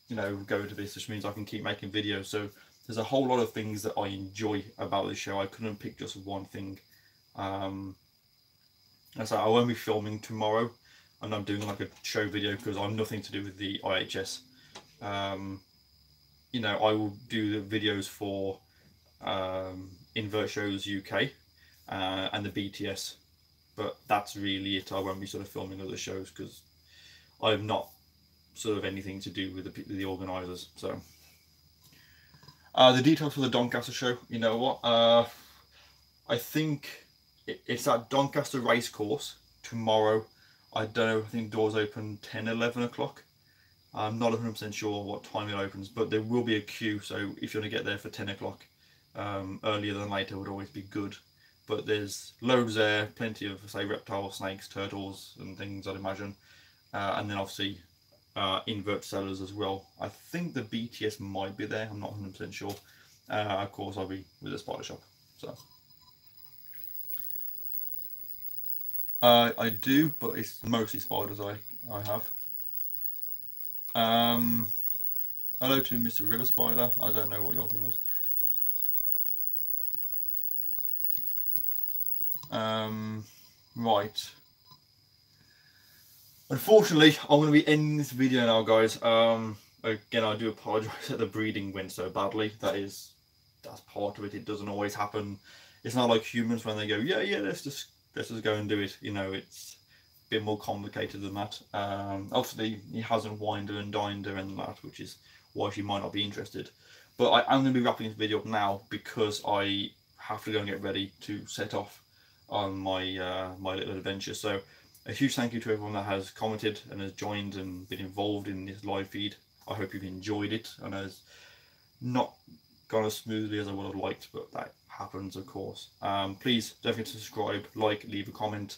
you know, go to this, which means I can keep making videos. So there's a whole lot of things that I enjoy about the show. I couldn't pick just one thing. And so I won't be filming tomorrow, and I'm doing like a show video because I'm nothing to do with the IHS. You know, I will do the videos for Invert Shows UK and the BTS, but that's really it. I won't be sort of filming other shows because I have not sort of anything to do with the organisers. So the details for the Doncaster show, you know what? I think it's at Doncaster Racecourse tomorrow. I don't know, I think doors open 10, 11 o'clock. I'm not 100% sure what time it opens, but there will be a queue, so if you want to get there for 10 o'clock, earlier than later would always be good. But there's loads there, plenty of, say, reptiles, snakes, turtles and things, I'd imagine. And then obviously invert sellers as well. I think the BTS might be there, I'm not 100% sure. Of course I'll be with the spider shop. So I do, but it's mostly spiders I have. Hello to Mr. River Spider. I don't know what your thing was. Right. Unfortunately, I'm going to be ending this video now, guys. Again, I do apologise that the breeding went so badly. That's part of it. It doesn't always happen. It's not like humans when they go, yeah, let's just go and do it. You know, it's a bit more complicated than that. Obviously, he hasn't whined her and dined her and that, which is why she might not be interested. But I'm going to be wrapping this video up now because I have to go and get ready to set off on my my little adventure. So a huge thank you to everyone that has commented and has joined and been involved in this live feed. I hope you've enjoyed it. I know it's not gone as smoothly as I would have liked, but that happens, of course. Please don't forget to subscribe, like, leave a comment.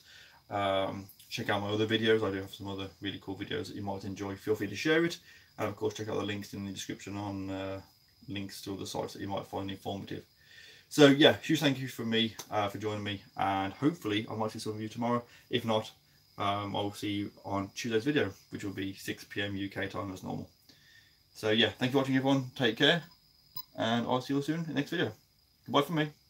check out my other videos. I do have some other really cool videos that you might enjoy. Feel free to share it, and of course check out the links in the description on links to other sites that you might find informative. So yeah, huge thank you from me for joining me, and hopefully I might see some of you tomorrow. If not, I'll see you on Tuesday's video, which will be 6 PM UK time as normal. So yeah, thank you for watching everyone, take care, and I'll see you all soon in the next video. Goodbye from me.